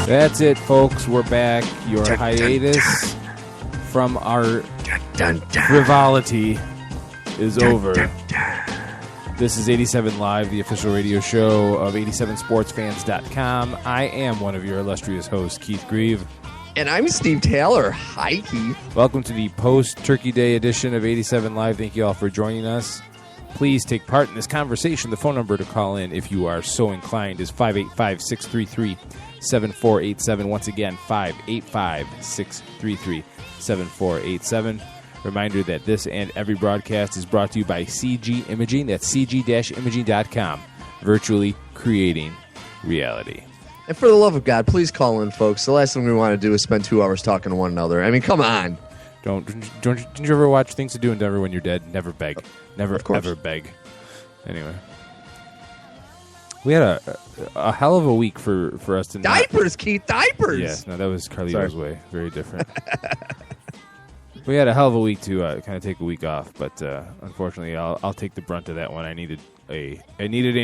That's it, folks. We're back. Your hiatus from our frivolity is over. This is 87 Live, the official radio show of 87sportsfans.com. I am one of your illustrious hosts, Keith Grieve. And I'm Steve Taylor. Hi, Keith. Welcome to the post-Turkey Day edition of 87 Live. Thank you all for joining us. Please take part in this conversation. The phone number to call in, if you are so inclined, is 585-633-7487. Once again, 585-633-7487. Reminder that this and every broadcast is brought to you by CG Imaging. That's cg-imaging.com. Virtually creating reality. And for the love of God, please call in, folks. The last thing we want to do is spend 2 hours talking to one another. I mean, come on. Didn't you ever watch Things to Do in Denver when you're dead? Never beg. Never, ever beg. Anyway. We had a hell of a week for us to... Diapers, Keith, diapers! Yes, no, that was Carlito's way. Very different. We had a hell of a week to kind of take a week off, but unfortunately, I'll take the brunt of that one. I needed a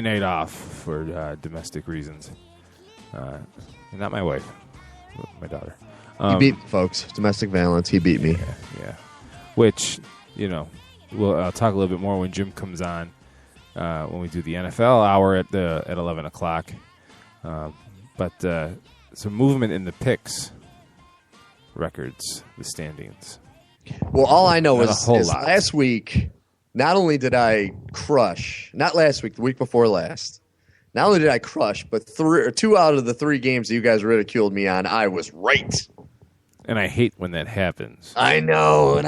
night off for domestic reasons. Not my wife, my daughter. He beat me, folks. Domestic violence. He beat me. Yeah. Which, I'll talk a little bit more when Jim comes on when we do the NFL hour at 11 o'clock. But some movement in the picks records, the standings. Well, all I know is last week, not only did I crush, not last week, the week before last, not only did I crush, but 2 out of the 3 games that you guys ridiculed me on, I was right. And I hate when that happens. I know, and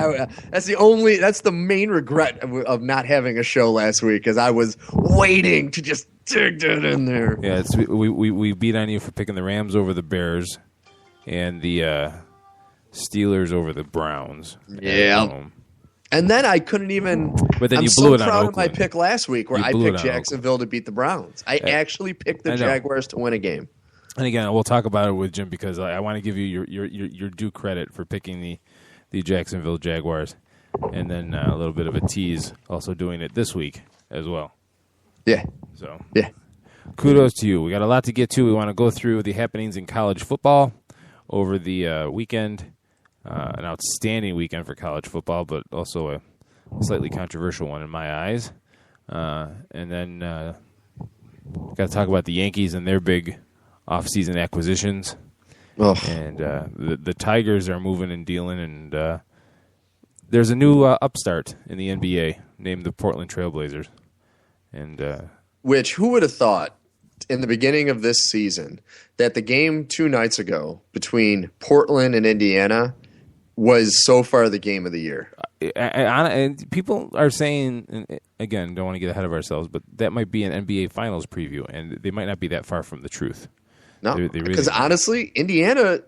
that's the main regret of not having a show last week, because I was waiting to just dig that in there. Yeah, we beat on you for picking the Rams over the Bears, and the Steelers over the Browns. Yeah. And then I couldn't even. But then I'm you blew it so on proud of Oakland. my pick last week, where I picked Jacksonville to beat the Browns. I actually picked the Jaguars to win a game. And again, we'll talk about it with Jim, because I want to give you your due credit for picking the Jacksonville Jaguars, and then a little bit of a tease, also doing it this week as well. Yeah. So yeah, kudos to you. We got a lot to get to. We want to go through the happenings in college football over the weekend. An outstanding weekend for college football, but also a slightly controversial one in my eyes. And then got to talk about the Yankees and their big off-season acquisitions. Oh. And the Tigers are moving and dealing, and there's a new upstart in the NBA named the Portland Trailblazers. And which, who would have thought in the beginning of this season that the game 2 nights ago between Portland and Indiana was so far the game of the year? And people are saying, and again, don't want to get ahead of ourselves, but that might be an NBA Finals preview, and they might not be that far from the truth. No, because honestly, Indiana,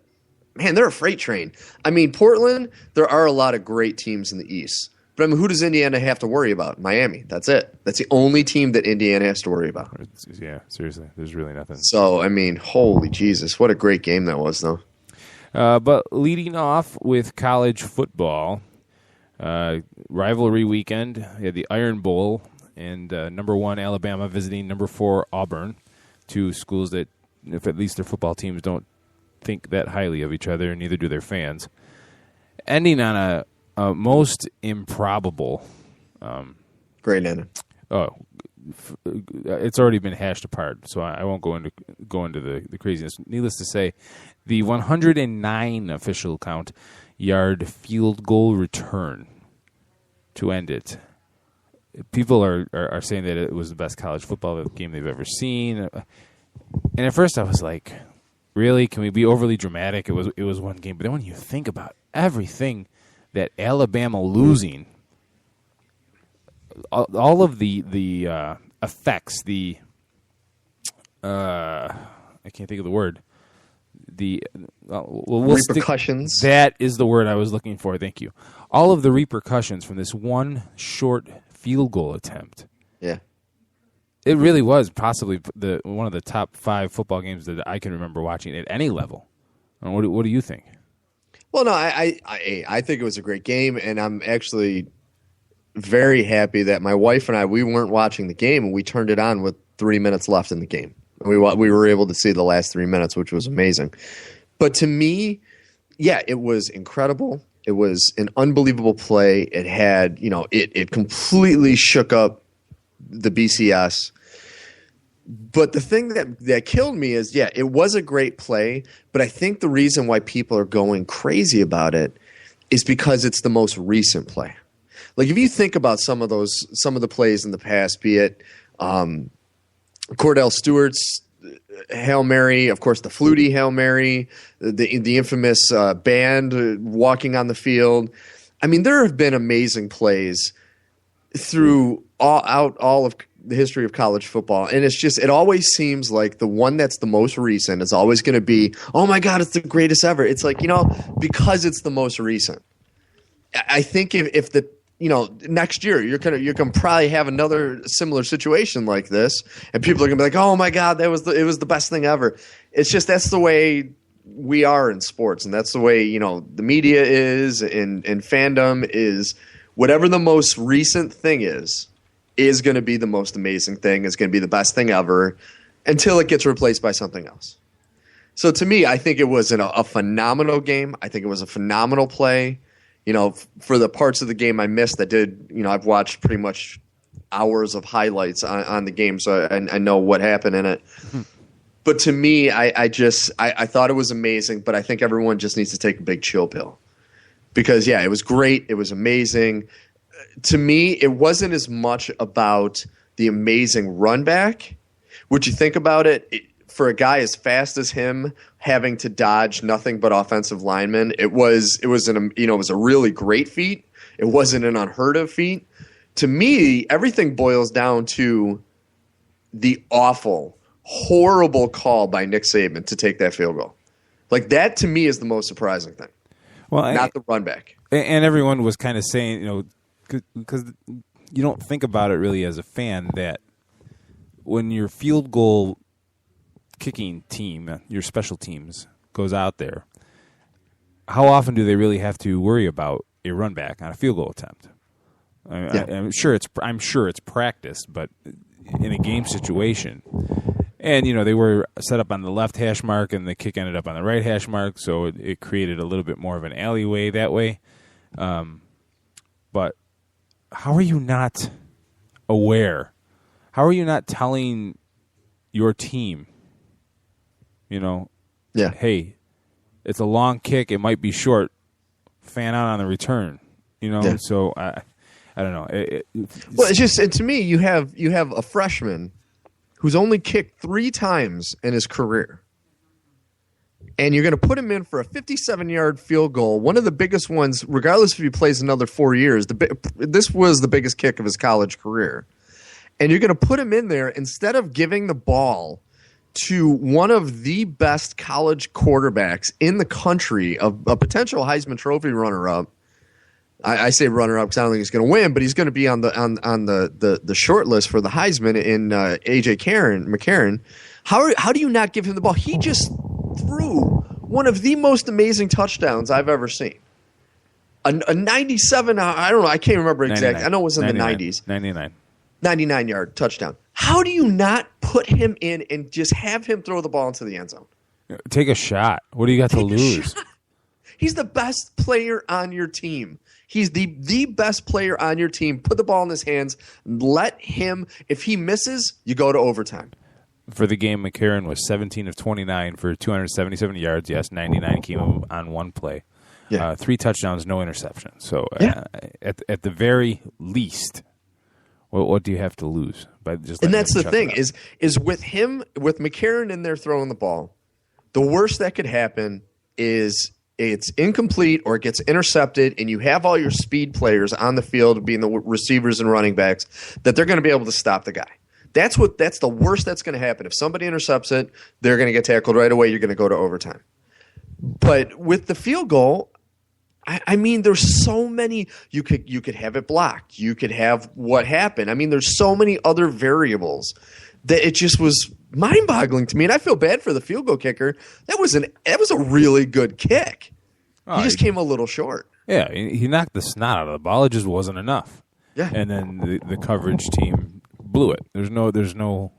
man, they're a freight train. I mean, Portland, there are a lot of great teams in the East. But I mean, who does Indiana have to worry about? Miami. That's it. That's the only team that Indiana has to worry about. Yeah, seriously. There's really nothing. So, I mean, holy Jesus. What a great game that was, though. But leading off with college football, rivalry weekend, you had the Iron Bowl, and number 1 Alabama visiting number 4 Auburn, 2 schools that, if at least their football teams don't think that highly of each other, neither do their fans. Ending on a most improbable. Great ending. Oh, it's already been hashed apart, so I won't go into the craziness. Needless to say, the 109 official count yard field goal return to end it. People are saying that it was the best college football game they've ever seen. And at first I was like, really? Can we be overly dramatic? It was one game. But then when you think about everything that Alabama losing, all of the effects, I can't think of the word. Repercussions. That is the word I was looking for. Thank you. All of the repercussions from this one short field goal attempt. Yeah. It really was possibly one of the top 5 football games that I can remember watching at any level. What do you think? Well, no, I think it was a great game, and I'm actually very happy that my wife and we weren't watching the game, and we turned it on with 3 minutes left in the game. We were able to see the last 3 minutes, which was amazing. But to me, yeah, it was incredible. It was an unbelievable play. It had, it completely shook up the BCS. But the thing that killed me is, yeah, it was a great play, but I think the reason why people are going crazy about it is because it's the most recent play. Like, if you think about some of the plays in the past, be it Cordell Stewart's Hail Mary, of course, the Flutie Hail Mary, the infamous band walking on the field. I mean, there have been amazing plays through all of the history of college football, and it always seems like the one that's the most recent is always going to be, oh my God, it's the greatest ever. It's like, because it's the most recent. I think if the next year you're gonna probably have another similar situation like this, and people are gonna be like, oh my God, it was the best thing ever. It's just that's the way we are in sports, and that's the way the media is, and fandom is. Whatever the most recent thing is going to be the most amazing thing, is going to be the best thing ever until it gets replaced by something else. So to me, I think it was a phenomenal game. I think it was a phenomenal play. For the parts of the game I missed, I've watched pretty much hours of highlights on the game, so I know what happened in it. But to me, I thought it was amazing, but I think everyone just needs to take a big chill pill. Because, yeah, it was great. It was amazing. To me, it wasn't as much about the amazing run back. Would you think about it, for a guy as fast as him having to dodge nothing but offensive linemen, it was a really great feat. It wasn't an unheard of feat. To me, everything boils down to the awful, horrible call by Nick Saban to take that field goal. Like, that to me is the most surprising thing. Well, not the run back. And everyone was kind of saying, because you don't think about it really as a fan, that when your field goal kicking team, your special teams, goes out there, how often do they really have to worry about a run back on a field goal attempt? I'm sure it's practiced, but in a game situation. And, they were set up on the left hash mark, and the kick ended up on the right hash mark, so it created a little bit more of an alleyway that way. But how are you not aware? How are you not telling your team, hey, it's a long kick, it might be short, fan out on the return, So I don't know. It's just, and to me, you have a freshman who's only kicked 3 times in his career. And you're going to put him in for a 57-yard field goal, one of the biggest ones, regardless if he plays another 4 years. This was the biggest kick of his college career. And you're going to put him in there instead of giving the ball to one of the best college quarterbacks in the country, a potential Heisman Trophy runner-up. I say runner-up because I don't think he's going to win, but he's going to be on the short list for the Heisman in A.J. McCarron. How do you not give him the ball? He just threw one of the most amazing touchdowns I've ever seen. A 97, I don't know, I can't remember exactly. I know it was in the 90s. 99-yard touchdown. How do you not put him in and just have him throw the ball into the end zone? Take a shot. What do you got to lose? He's the best player on your team. He's the best player on your team. Put the ball in his hands. Let him. If he misses, you go to overtime. For the game, McCarron was 17 of 29 for 277 yards. Yes, 99 came on one play. Yeah. 3 touchdowns, no interception. So at the very least, what do you have to lose? By just and that's the thing is with McCarron in there throwing the ball, the worst that could happen is it's incomplete or it gets intercepted, and you have all your speed players on the field being the receivers and running backs that they're going to be able to stop the guy. That's the worst that's going to happen. If somebody intercepts it, they're going to get tackled right away. You're going to go to overtime. But with the field goal, I mean, there's so many. You could have it blocked. You could have what happened. I mean, there's so many other variables that it just was mind-boggling to me. And I feel bad for the field goal kicker. That was a really good kick. He just came a little short. Yeah, he knocked the snot out of the ball. It just wasn't enough. Yeah, and then the coverage team blew it. There's no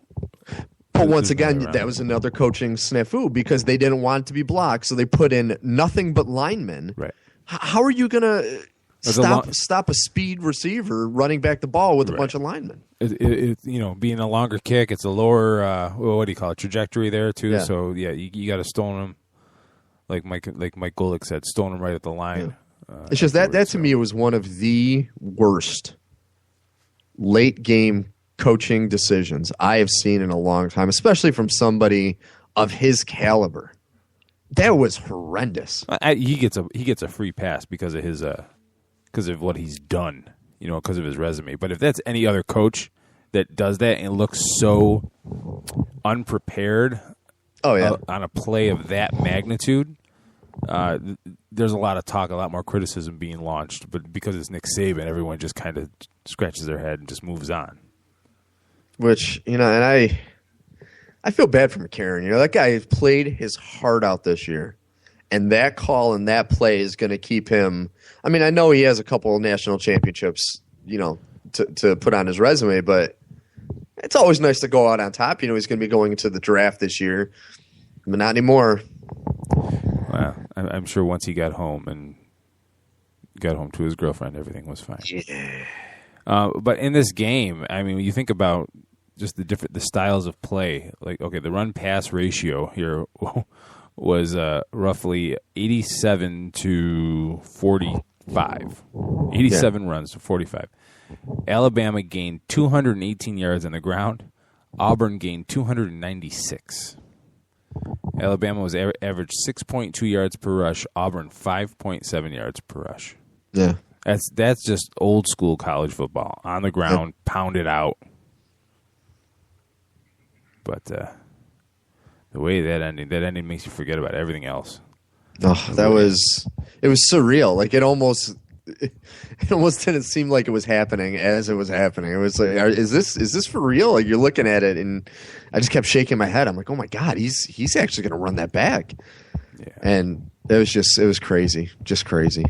But once again, that was another coaching snafu because they didn't want it to be blocked, so they put in nothing but linemen. Right. How are you going to stop a speed receiver running back the ball with a bunch of linemen? Being a longer kick, it's a lower, what do you call it, trajectory there too. Yeah. So, you got to stone them, like Mike Golick said, stone them right at the line. Yeah. It's just that to me was one of the worst late game coaching decisions I have seen in a long time, especially from somebody of his caliber. That was horrendous. He gets a free pass because of what he's done, because of his resume. But if that's any other coach that does that and looks so unprepared, on a play of that magnitude, there's a lot of talk, a lot more criticism being launched. But because it's Nick Saban, everyone just kind of scratches their head and just moves on. Which, and I feel bad for McCarron. That guy has played his heart out this year. And that call and that play is going to keep him. I mean, I know he has a couple of national championships, to put on his resume, but it's always nice to go out on top. He's going to be going into the draft this year, but not anymore. Well, I'm sure once he got home to his girlfriend, everything was fine. Yeah. But in this game, I mean, when you think about just the styles of play, like, okay, the run-pass ratio here was roughly 87 to 45. 87 runs to 45. Alabama gained 218 yards on the ground. Auburn gained 296. Alabama was averaged 6.2 yards per rush. Auburn 5.7 yards per rush. Yeah. That's just old school college football. On the ground, pounded out. But the way that ending makes you forget about everything else. Oh, it was surreal. Like it almost didn't seem like it was happening as it was happening. It was like, is this for real? Like you're looking at it, and I just kept shaking my head. I'm like, oh my God, he's actually going to run that back. Yeah. And it was crazy, just crazy.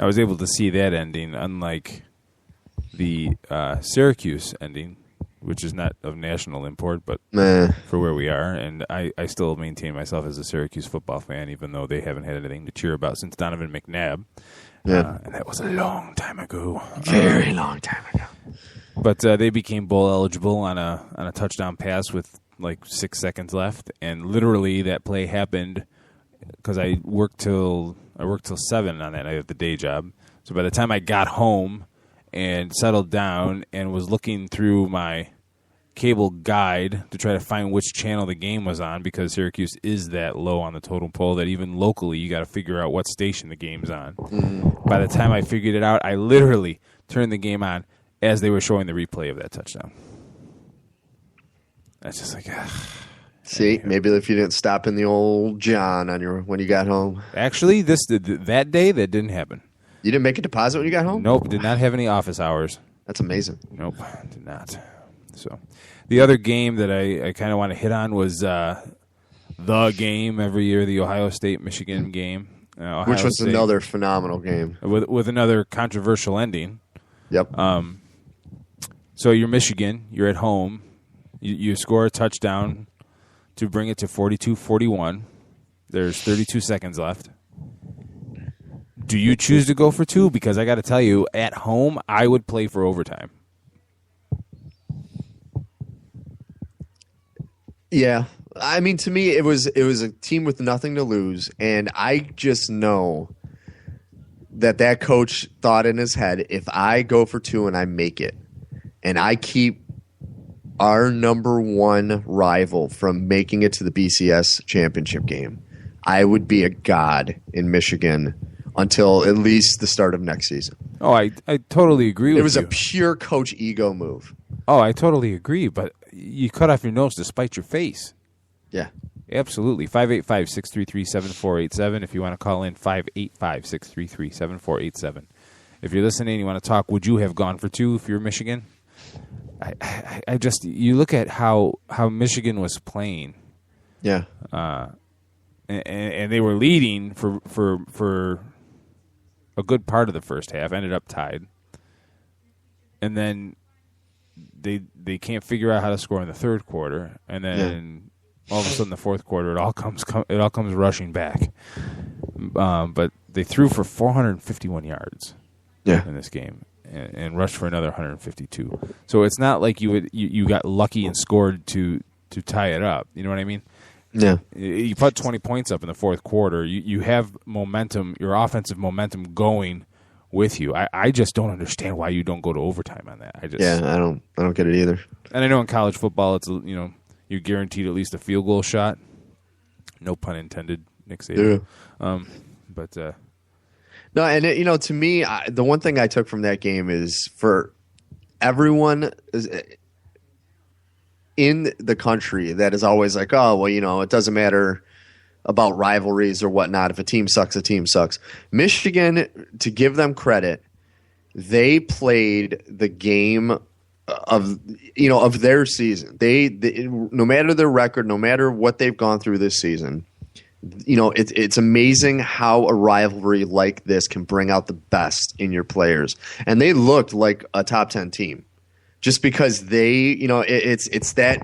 I was able to see that ending, unlike the Syracuse ending, which is not of national import, but for where we are. And I still maintain myself as a Syracuse football fan, even though they haven't had anything to cheer about since Donovan McNabb. Yeah. And that was a long time ago. Very long time ago. But they became bowl eligible on a touchdown pass with like 6 seconds left. And literally that play happened because I worked till 7 on that night at the day job. So by the time I got home and settled down and was looking through my cable guide to try to find which channel the game was on, because Syracuse is that low on the totem pole that even locally you got to figure out what station the game's on. Mm-hmm. By the time I figured it out, I literally turned the game on as they were showing the replay of that touchdown. That's just like, see, maybe if you didn't stop in the old John when you got home. Actually, that day that didn't happen. You didn't make a deposit when you got home? Nope, did not have any office hours. That's amazing. Nope, did not. So, the other game that I kind of want to hit on was the game every year, the Ohio State-Michigan game. Which was another phenomenal game. With another controversial ending. Yep. So you're Michigan, you're at home, you score a touchdown to bring it to 42-41. There's 32 seconds left. Do you choose to go for two? Because I got to tell you, at home, I would play for overtime. Yeah. I mean, to me, it was a team with nothing to lose, and I just know that coach thought in his head, if I go for two and I make it, and I keep our number one rival from making it to the BCS championship game, I would be a god in Michigan until at least the start of next season. Oh, I totally agree with you. It was a pure coach ego move. Oh, I totally agree, but you cut off your nose to spite your face. Yeah. Absolutely. 585-633-7487. If you want to call in, 585-633-7487. If you're listening and you want to talk, would you have gone for two if you're Michigan? I just, you look at how Michigan was playing. Yeah. And they were leading for a good part of the first half, ended up tied. And then they can't figure out how to score in the third quarter, and then all of a sudden the fourth quarter it all comes rushing back. But they threw for 451 yards in this game and rushed for another 152. So it's not like you got lucky and scored to tie it up. You know what I mean? Yeah. You put 20 points up in the fourth quarter. You have momentum, your offensive momentum going with you. I just don't understand why you don't go to overtime on that. I don't get it either. And I know in college football, it's you're guaranteed at least a field goal shot. No pun intended, Nick Saban. Yeah. No, and to me, the one thing I took from that game is for everyone in the country that is always like, oh, well, it doesn't matter about rivalries or whatnot. If a team sucks, a team sucks. Michigan, to give them credit, they played the game of their season. They no matter their record, no matter what they've gone through this season, it's amazing how a rivalry like this can bring out the best in your players. And they looked like a top 10 team. Just because it's that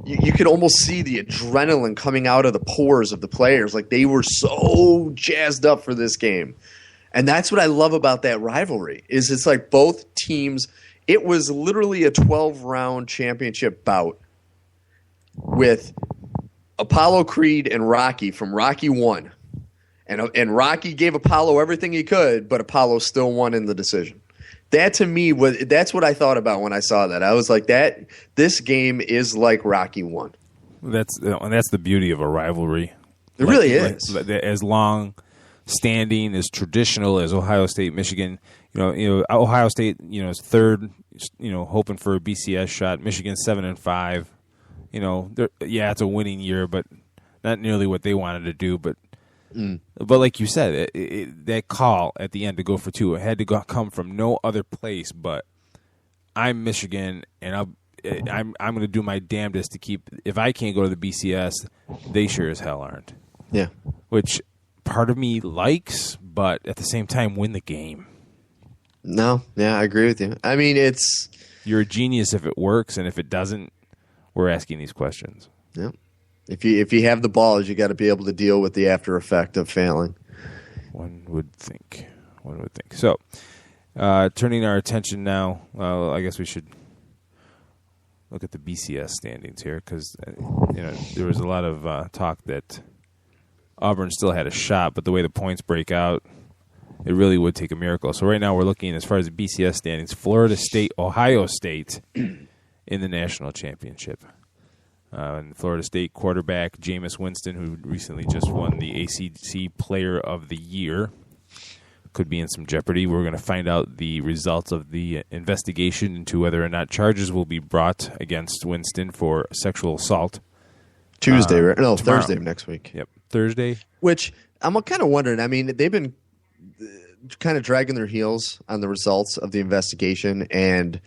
you could almost see the adrenaline coming out of the pores of the players. Like they were so jazzed up for this game. And that's what I love about that rivalry is it's like both teams. It was literally a 12-round championship bout with Apollo Creed and Rocky from Rocky 1. And Rocky gave Apollo everything he could, but Apollo still won in the decision. That to me that's what I thought about when I saw that. I was like, this game is like Rocky 1. That's the beauty of a rivalry. It really is. As long standing, as traditional as Ohio State, Michigan. Ohio State, is third, hoping for a BCS shot. Michigan 7-5. It's a winning year, but not nearly what they wanted to do. But like you said, that call at the end to go for two, it had to come from no other place. But I'm Michigan, and I'm going to do my damnedest to keep. If I can't go to the BCS, they sure as hell aren't. Yeah, which part of me likes, but at the same time, win the game. No, yeah, I agree with you. I mean, you're a genius if it works, and if it doesn't, we're asking these questions. Yeah. If you have the balls, you got to be able to deal with the after effect of failing. One would think. So, turning our attention now, I guess we should look at the BCS standings here because there was a lot of talk that Auburn still had a shot, but the way the points break out, it really would take a miracle. So right now we're looking as far as the BCS standings: Florida State, Ohio State in the national championship. And Florida State quarterback Jameis Winston, who recently just won the ACC Player of the Year, could be in some jeopardy. We're going to find out the results of the investigation into whether or not charges will be brought against Winston for sexual assault. Tuesday, right? No, tomorrow. Thursday of next week. Yep, Thursday. Which I'm kind of wondering. I mean, they've been kind of dragging their heels on the results of the investigation, and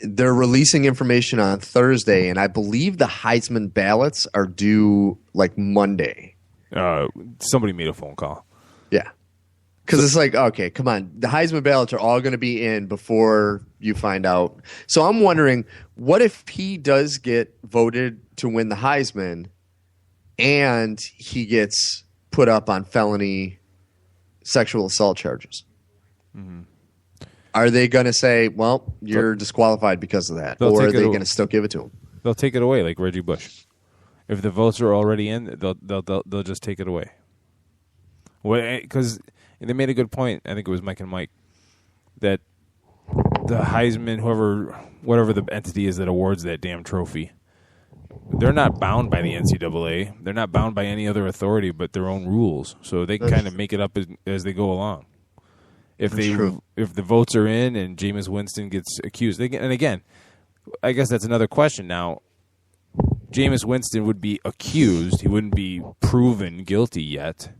they're releasing information on Thursday, and I believe the Heisman ballots are due like Monday. Somebody made a phone call. Yeah. Because it's like, okay, come on. The Heisman ballots are all going to be in before you find out. So I'm wondering, what if he does get voted to win the Heisman and he gets put up on felony sexual assault charges? Mm-hmm. Are they going to say, well, you're disqualified because of that? Or are they going to still give it to him? They'll take it away like Reggie Bush. If the votes are already in, they'll just take it away. Because they made a good point, I think it was Mike and Mike, that the Heisman, whatever the entity is that awards that damn trophy, they're not bound by the NCAA. They're not bound by any other authority but their own rules. So they kind of make it up as they go along. If the votes are in and Jameis Winston gets accused, and again, I guess that's another question now. Jameis Winston would be accused; he wouldn't be proven guilty yet.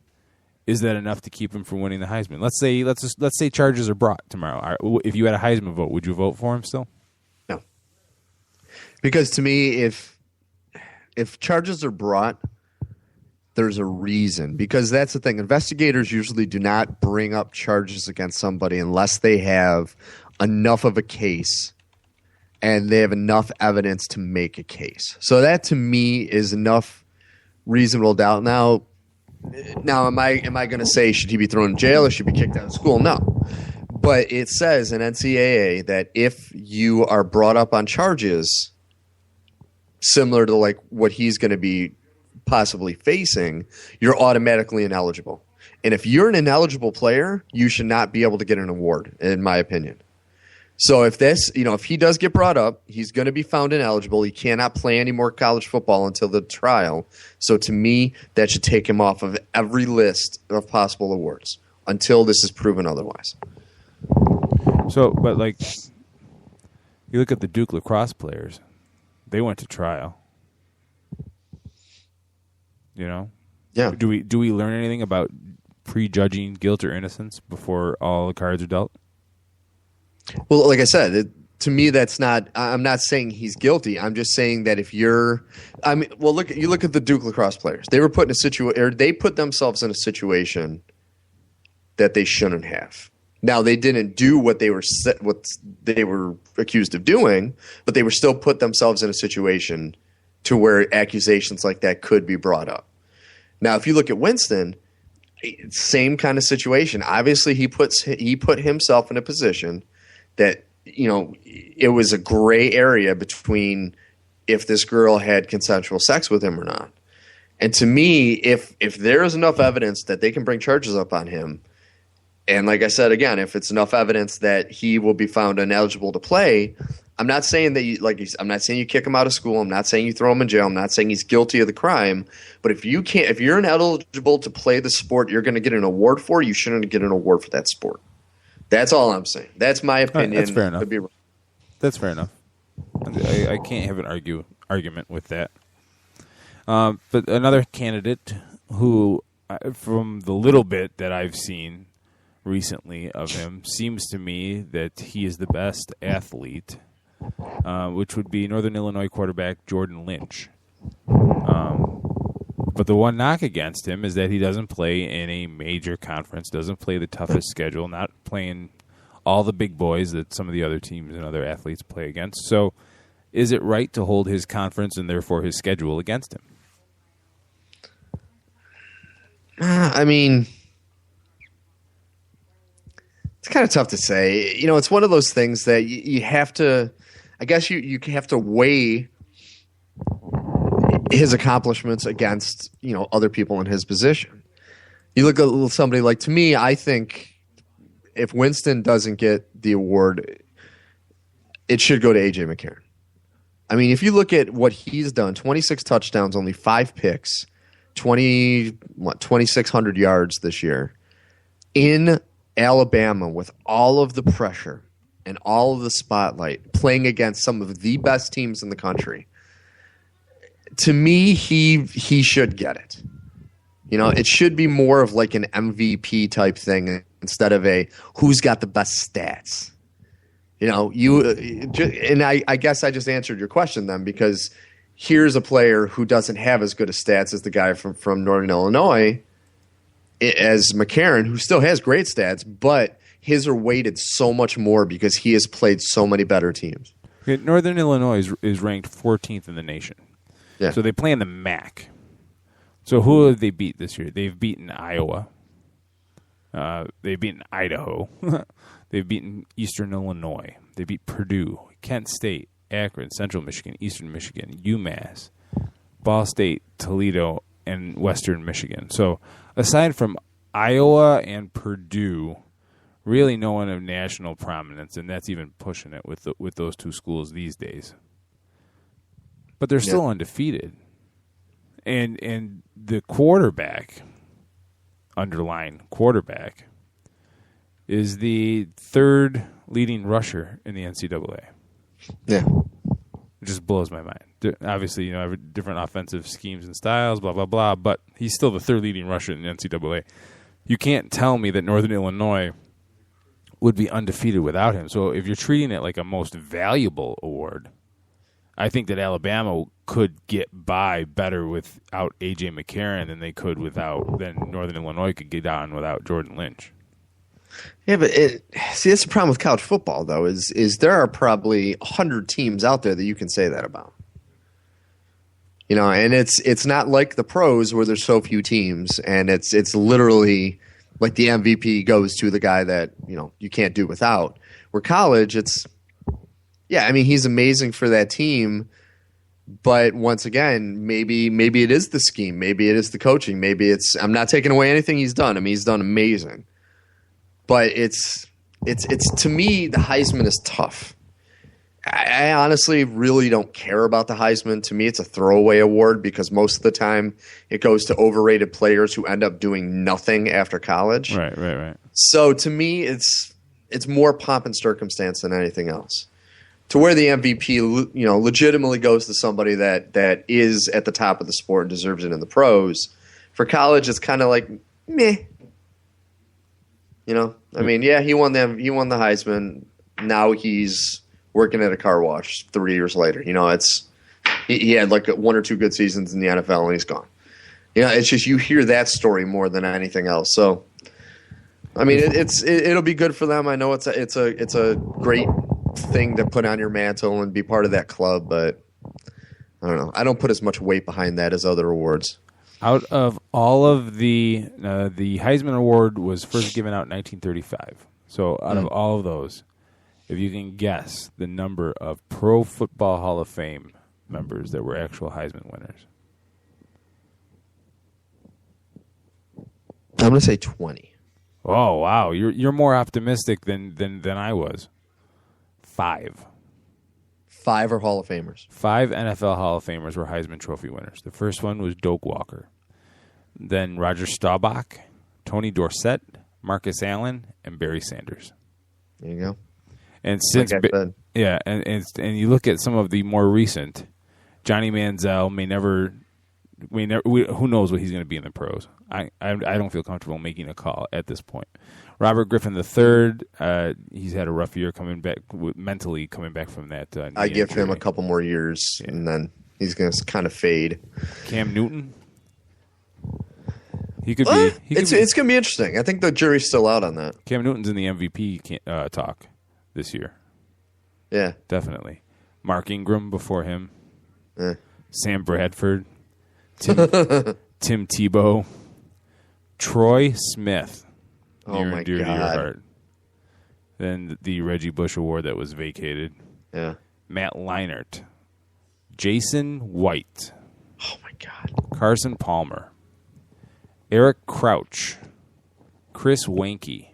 Is that enough to keep him from winning the Heisman? Let's say charges are brought tomorrow. If you had a Heisman vote, would you vote for him still? No, because to me, if charges are brought, there's a reason, because that's the thing. Investigators usually do not bring up charges against somebody unless they have enough of a case and they have enough evidence to make a case. So that to me is enough reasonable doubt. Now am I going to say should he be thrown in jail or should he be kicked out of school? No. But it says in NCAA that if you are brought up on charges similar to like what he's going to be possibly facing, you're automatically ineligible. And if you're an ineligible player, you should not be able to get an award, in my opinion. So if if he does get brought up, he's going to be found ineligible. He cannot play any more college football until the trial. So to me, that should take him off of every list of possible awards until this is proven otherwise. So, but like, you look at the Duke lacrosse players, they went to trial. You know? Yeah. Do we learn anything about prejudging guilt or innocence before all the cards are dealt? Well, like I said, to me, that's not. I'm not saying he's guilty. I'm just saying that if you're, you look at the Duke lacrosse players. They were put in a situation, or they put themselves in a situation that they shouldn't have. Now, they didn't do what they were accused of doing, but they were still put themselves in a situation to where accusations like that could be brought up. Now, if you look at Winston, same kind of situation. Obviously, he put himself in a position that, it was a gray area between if this girl had consensual sex with him or not. And to me, if there is enough evidence that they can bring charges up on him, and like I said, again, if it's enough evidence that he will be found ineligible to play, I'm not saying that I'm not saying you kick him out of school. I'm not saying you throw him in jail. I'm not saying he's guilty of the crime. But if you're ineligible to play the sport you're going to get an award for, you shouldn't get an award for that sport. That's all I'm saying. That's my opinion. That's fair enough. That's fair enough. I can't have an argument with that. But another candidate who, from the little bit that I've seen recently of him, seems to me that he is the best athlete, which would be Northern Illinois quarterback Jordan Lynch. But the one knock against him is that he doesn't play in a major conference, doesn't play the toughest schedule, not playing all the big boys that some of the other teams and other athletes play against. So is it right to hold his conference and therefore his schedule against him? It's kind of tough to say. It's one of those things that you have to, I guess you have to weigh his accomplishments against, other people in his position. You look at somebody like, to me, I think if Winston doesn't get the award, it should go to A.J. McCarron. If you look at what he's done, 26 touchdowns, only 5 picks, 2,600 yards this year in Alabama with all of the pressure and all of the spotlight, playing against some of the best teams in the country. To me, he should get it. It should be more of like an MVP type thing instead of a who's got the best stats. And I guess I just answered your question then, because here's a player who doesn't have as good a stats as the guy from Northern Illinois, as McCarron, who still has great stats, but his are weighted so much more because he has played so many better teams. Okay, Northern Illinois is ranked 14th in the nation. Yeah. So they play in the MAC. So who have they beat this year? They've beaten Iowa. They've beaten Idaho. They've beaten Eastern Illinois. They beat Purdue, Kent State, Akron, Central Michigan, Eastern Michigan, UMass, Ball State, Toledo, and Western Michigan. So aside from Iowa and Purdue, really no one of national prominence, and that's even pushing it with those two schools these days. But they're still undefeated. And the quarterback, underlying quarterback, is the third leading rusher in the NCAA. Yeah. It just blows my mind. Obviously, different offensive schemes and styles, blah, blah, blah, but he's still the third leading rusher in the NCAA. You can't tell me that Northern Illinois would be undefeated without him. So if you're treating it like a most valuable award, I think that Alabama could get by better without A.J. McCarron than Northern Illinois could get on without Jordan Lynch. Yeah, but see, that's the problem with college football, though, is there are probably 100 teams out there that you can say that about. And it's not like the pros where there's so few teams, and it's literally like the MVP goes to the guy that you can't do without. Where college, he's amazing for that team, but once again, maybe it is the scheme, maybe it is the coaching, maybe I'm not taking away anything he's done. I mean, he's done amazing, but it's to me the Heisman is tough. I honestly really don't care about the Heisman. To me, it's a throwaway award because most of the time it goes to overrated players who end up doing nothing after college. Right. So to me, it's more pomp and circumstance than anything else. To where the MVP, legitimately goes to somebody that is at the top of the sport and deserves it in the pros. For college, it's kind of like meh. I mean, yeah, he won the Heisman. Now he's working at a car wash 3 years later. He had like 1 or 2 good seasons in the NFL and he's gone. It's just you hear that story more than anything else. So, I mean, it'll be good for them. I know it's a great thing to put on your mantle and be part of that club, but I don't know. I don't put as much weight behind that as other awards. Out of all of the Heisman Award was first given out in 1935. So out of all of those, if you can guess the number of Pro Football Hall of Fame members that were actual Heisman winners. I'm going to say 20. Oh, wow. You're more optimistic than I was. 5. 5 are Hall of Famers. 5 NFL Hall of Famers were Heisman Trophy winners. The first one was Doak Walker. Then Roger Staubach, Tony Dorsett, Marcus Allen, and Barry Sanders. There you go. And since and you look at some of the more recent, Johnny Manziel who knows what he's going to be in the pros. I don't feel comfortable making a call at this point. Robert Griffin III, he's had a rough year mentally coming back from that. I give him a couple more years, and then he's going to kind of fade. Cam Newton, he could be. It's going to be interesting. I think the jury's still out on that. Cam Newton's in the MVP talk this year. Yeah, definitely. Mark Ingram before him. Sam Bradford, Tim Tebow, Troy Smith. Oh my dear God! To your heart. Then the Reggie Bush Award that was vacated. Yeah. Matt Leinart, Jason White. Oh my God! Carson Palmer, Eric Crouch, Chris Wanke,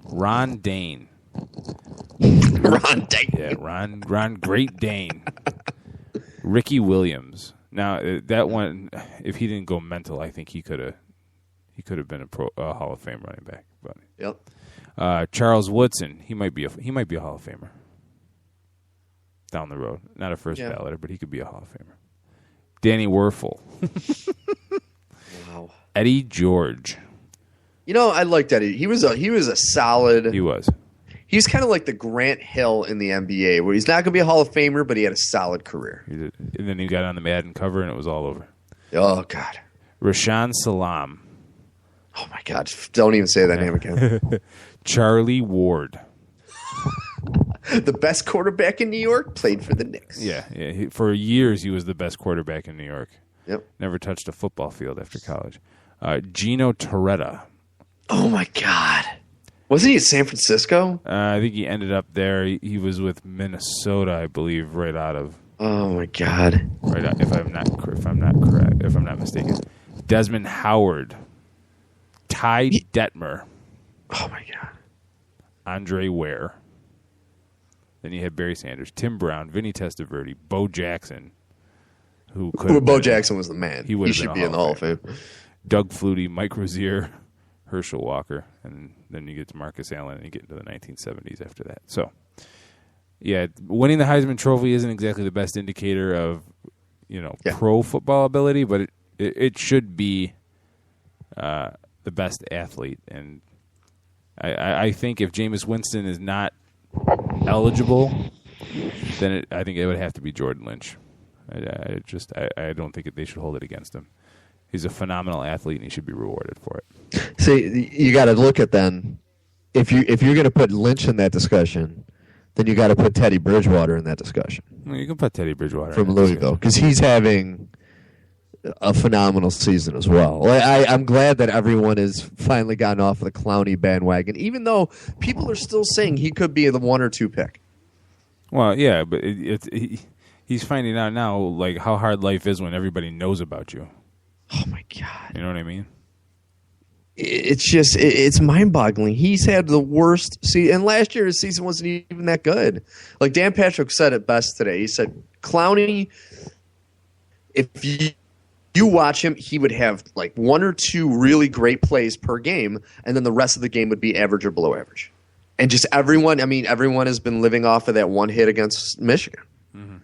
Ron Dane. Ron Dane. Yeah, Ron Great Dane. Ricky Williams. Now that one, if he didn't go mental, I think he could have been a Hall of Fame running back. But, yep. Charles Woodson, he might be a Hall of Famer down the road. Not a first balloter, but he could be a Hall of Famer. Danny Werfel. Wow. Eddie George. I liked Eddie. He was a solid. He was. He's kind of like the Grant Hill in the NBA, where he's not going to be a Hall of Famer, but he had a solid career. He did. And then he got on the Madden cover, and it was all over. Oh, God. Rashaan Salam. Oh, my God. Don't even say that name again. Charlie Ward. The best quarterback in New York, played for the Knicks. Yeah. For years, he was the best quarterback in New York. Yep. Never touched a football field after college. Gino Torretta. Oh, my God. Wasn't he at San Francisco? I think he ended up there. He was with Minnesota, I believe, right out of. Oh my God! Right out, if I'm not mistaken. Desmond Howard, Ty Detmer. Oh my God! Andre Ware. Then you had Barry Sanders, Tim Brown, Vinny Testaverde, Bo Jackson, who could. Bo Jackson was the man. He should be in the Hall of Fame. Doug Flutie, Mike Rozier, Herschel Walker, and then you get to Marcus Allen and you get into the 1970s after that. So, yeah, winning the Heisman Trophy isn't exactly the best indicator of, pro football ability, but it should be the best athlete. And I think if Jameis Winston is not eligible, then I think it would have to be Jordan Lynch. I don't think they should hold it against him. He's a phenomenal athlete, and he should be rewarded for it. See, you got to look at then if you're going to put Lynch in that discussion, then you got to put Teddy Bridgewater in that discussion. Well, you can put Teddy Bridgewater from Louisville because he's having a phenomenal season as well. I'm glad that everyone has finally gotten off of the Clowney bandwagon, even though people are still saying he could be the 1 or 2 pick. Well, yeah, but he's finding out now like how hard life is when everybody knows about you. Oh my God! You know what I mean? It's just it's mind-boggling. He's had the worst season, and last year his season wasn't even that good. Like Dan Patrick said it best today. He said Clowney, if you watch him, he would have like 1 or 2 really great plays per game, and then the rest of the game would be average or below average. And just everyone has been living off of that one hit against Michigan. Mm-hmm.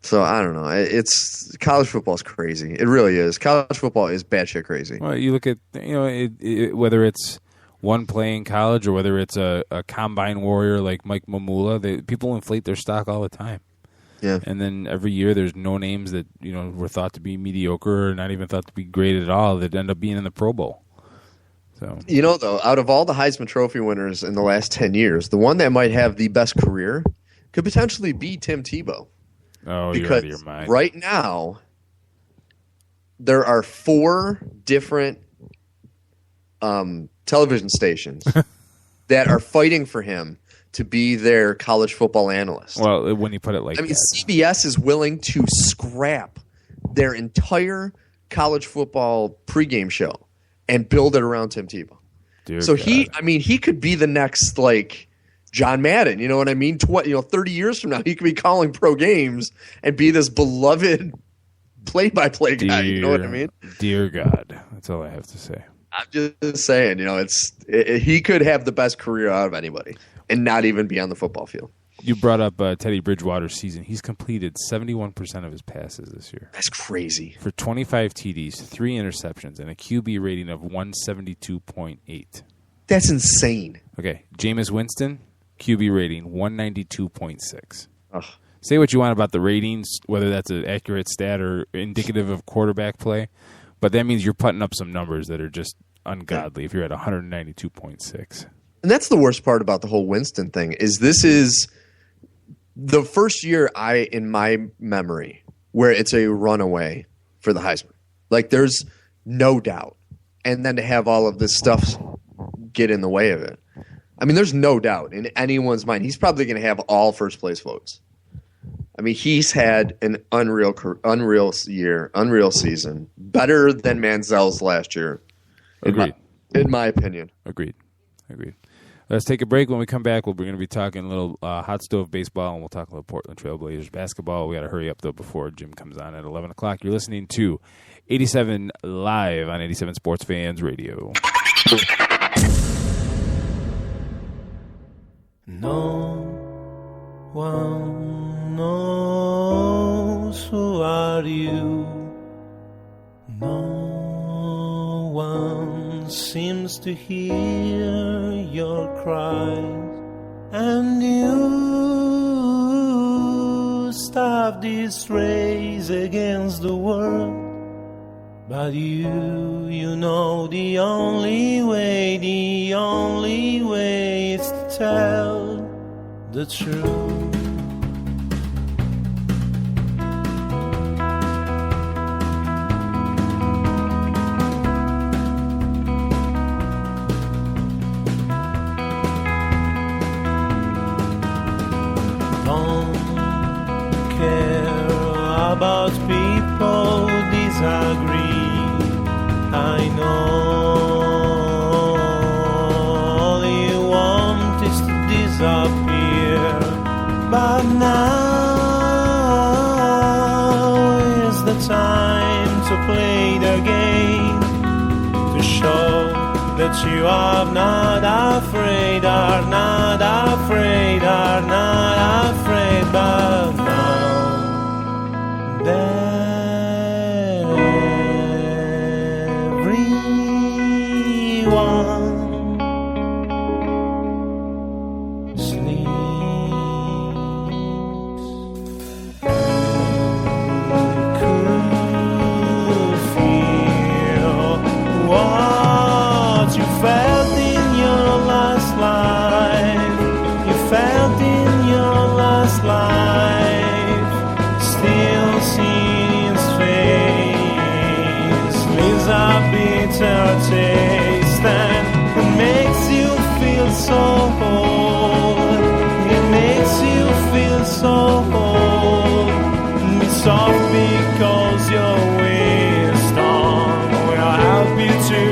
So I don't know. It's college football is crazy. It really is. College football is batshit crazy. Well, you look at whether it's one play in college or whether it's a combine warrior like Mike Mamula, people inflate their stock all the time. Yeah. And then every year there's no names that were thought to be mediocre or not even thought to be great at all that end up being in the Pro Bowl. So though, out of all the Heisman Trophy winners in the last 10 years, the one that might have the best career could potentially be Tim Tebow. Oh, because you're out of your mind. Right now there are 4 different television stations that are fighting for him to be their college football analyst. Well, when you put it like that. CBS is willing to scrap their entire college football pregame show and build it around Tim Tebow. So he could be the next like John Madden, you know what I mean? 30 years from now, he could be calling pro games and be this beloved play-by-play guy. You know what I mean? Dear God, that's all I have to say. I'm just saying, he could have the best career out of anybody and not even be on the football field. You brought up Teddy Bridgewater's season. He's completed 71% of his passes this year. That's crazy. For 25 TDs, 3 interceptions, and a QB rating of 172.8. That's insane. Okay, Jameis Winston, QB rating 192.6. Ugh. Say what you want about the ratings, whether that's an accurate stat or indicative of quarterback play, but that means you're putting up some numbers that are just ungodly if you're at 192.6. And that's the worst part about the whole Winston thing is this is the first year in my memory where it's a runaway for the Heisman. Like there's no doubt. And then to have all of this stuff get in the way of it. I mean, there's no doubt in anyone's mind. He's probably going to have all first place votes. I mean, he's had an unreal year, unreal season, better than Manziel's last year. Agreed. In my opinion. Agreed. Let's take a break. When we come back, we're going to be talking a little hot stove baseball, and we'll talk a little Portland Trailblazers basketball. We got to hurry up, though, before Jim comes on at 11 o'clock. You're listening to 87 Live on 87 Sports Fans Radio. No one knows who are you. No one seems to hear your cries, and you stop this race against the world. But you know the only way is to tell the truth. Don't care about people who disagree. I know all you want is to disappear, but now is the time to play the game, to show that you are not afraid, but now everyone sleeps. Could feel what you felt in your life. soft because your wisdom will help you to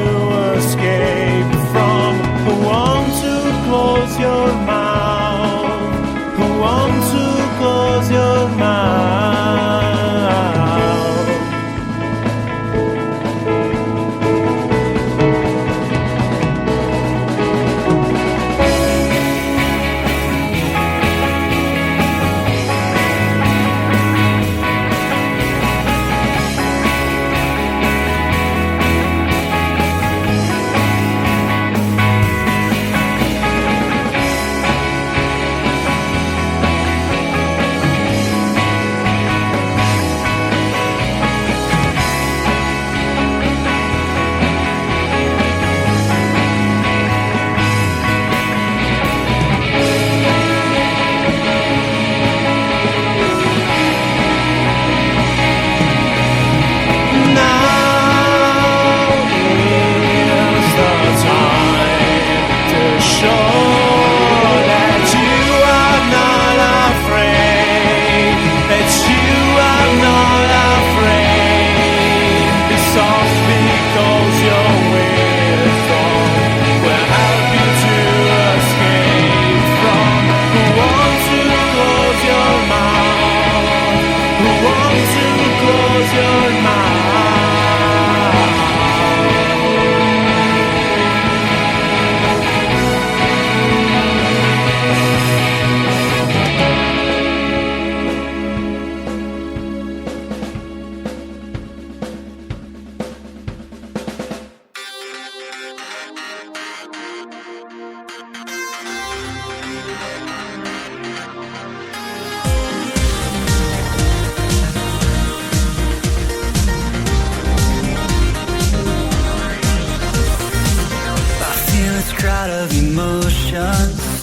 escape from who want to close your mouth, who want to close your mouth.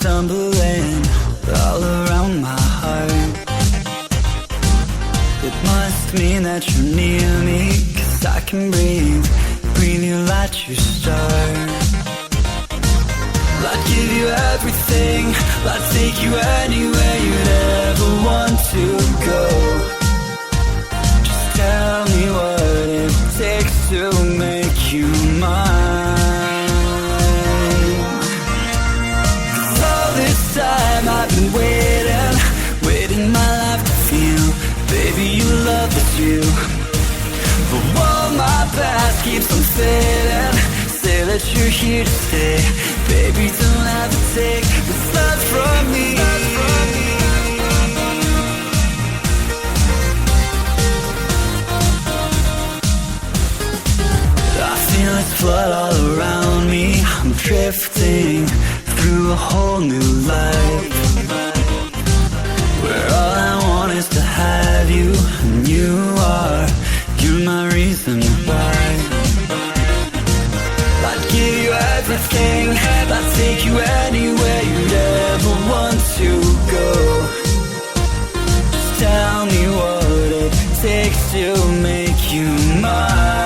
Stumbling all around my heart. It must mean that you're near me, 'cause I can breathe you like you start. I'd give you everything, I'd take you anywhere you'd ever want to go. Just tell me what it takes to make you mine. Time I've been waiting my life to feel, baby, you love this you. But while my past keeps on fading, say that you're here to stay, baby, don't have to take this love from me. I feel this flood all around me, I'm drifting through a whole new life, where all I want is to have you, and you're my reason why. I'd give you everything, I'd take you anywhere you'd ever want to go. Just tell me what it takes to make you mine.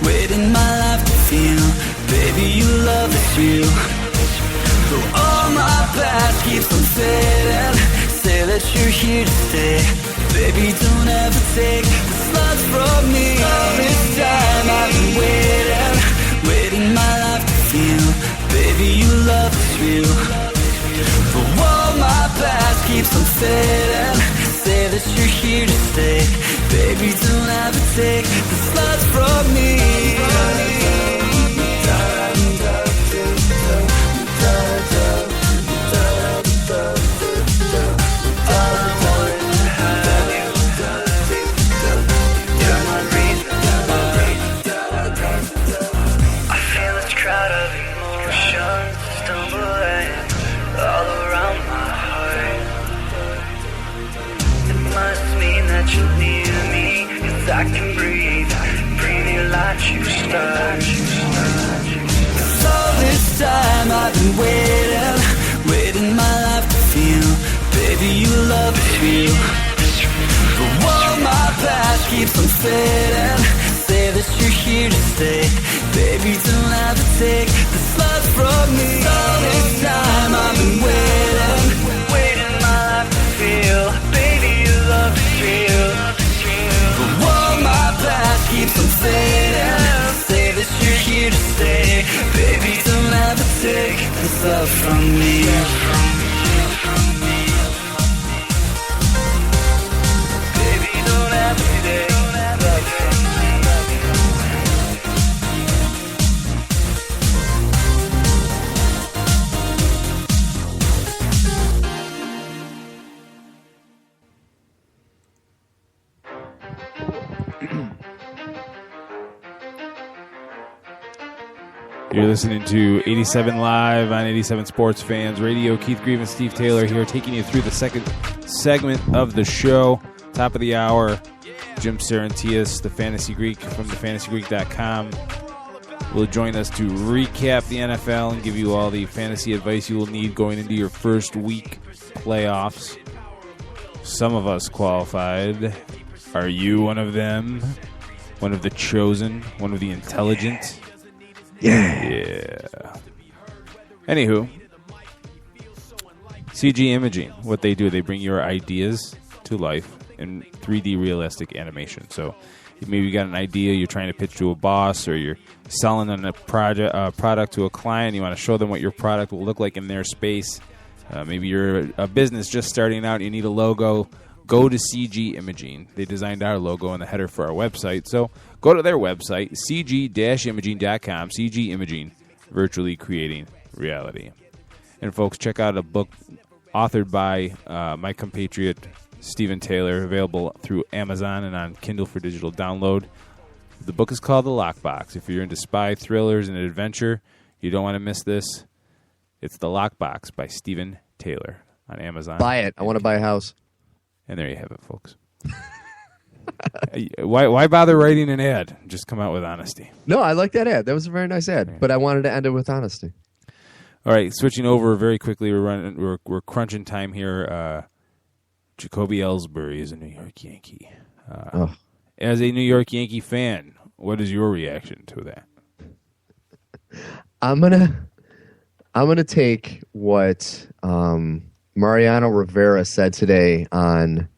Waiting my life to feel, baby, you love this real. Though all my past keeps on fading, say that you're here to stay, baby, don't ever take this love from me. All this time I've been waiting my life to feel, baby, you love this real. Though all my past keeps on fading, say that you're here to stay, baby, don't ever take this love from me. I feel this crowd of emotions stumbling all around my heart. It must mean that you're near me, 'cause I can breathe you like you start. 'Cause all this time I've been waiting my life to feel, baby, you love is real. But while my past keeps on fading, say that you're here to stay, baby, don't ever take this love from me. All this time I've been waiting, waiting my life to feel, baby, you love to feel. But all my past keeps on fading. Say that you're here to stay, baby, don't ever take this love from me. Baby, don't ever take love from me. You're listening to 87 Live on 87 Sports Fans Radio. Keith Grieve and Steve Taylor here, taking you through the second segment of the show. Top of the hour, Jim Saranteas, the Fantasy Greek from thefantasygreek.com, will join us to recap the NFL and give you all the fantasy advice you will need going into your first week playoffs. Some of us qualified. Are you one of them? One of the chosen? One of the intelligent? Yeah. Anywho, CG imaging, what they do, they bring your ideas to life in 3D realistic animation. So maybe you got an idea you're trying to pitch to a boss, or you're selling on a product to a client. You want to show them what your product will look like in their space. Maybe you're a business just starting out. You need a logo. Go to CG Imaging. They designed our logo and the header for our website. So go to their website, cg-imaging.com, CG Imaging, virtually creating reality. And folks, check out a book authored by my compatriot, Stephen Taylor, available through Amazon and on Kindle for digital download. The book is called The Lockbox. If you're into spy thrillers and adventure, you don't want to miss this. It's The Lockbox by Stephen Taylor on Amazon. Buy it. I want to buy a house. And there you have it, folks. Why bother writing an ad? Just come out with honesty. No, I like that ad. That was a very nice ad. But I wanted to end it with honesty. All right, switching over very quickly. We're crunching time here. Jacoby Ellsbury is a New York Yankee. As a New York Yankee fan, what is your reaction to that? I'm gonna take what Mariano Rivera said today on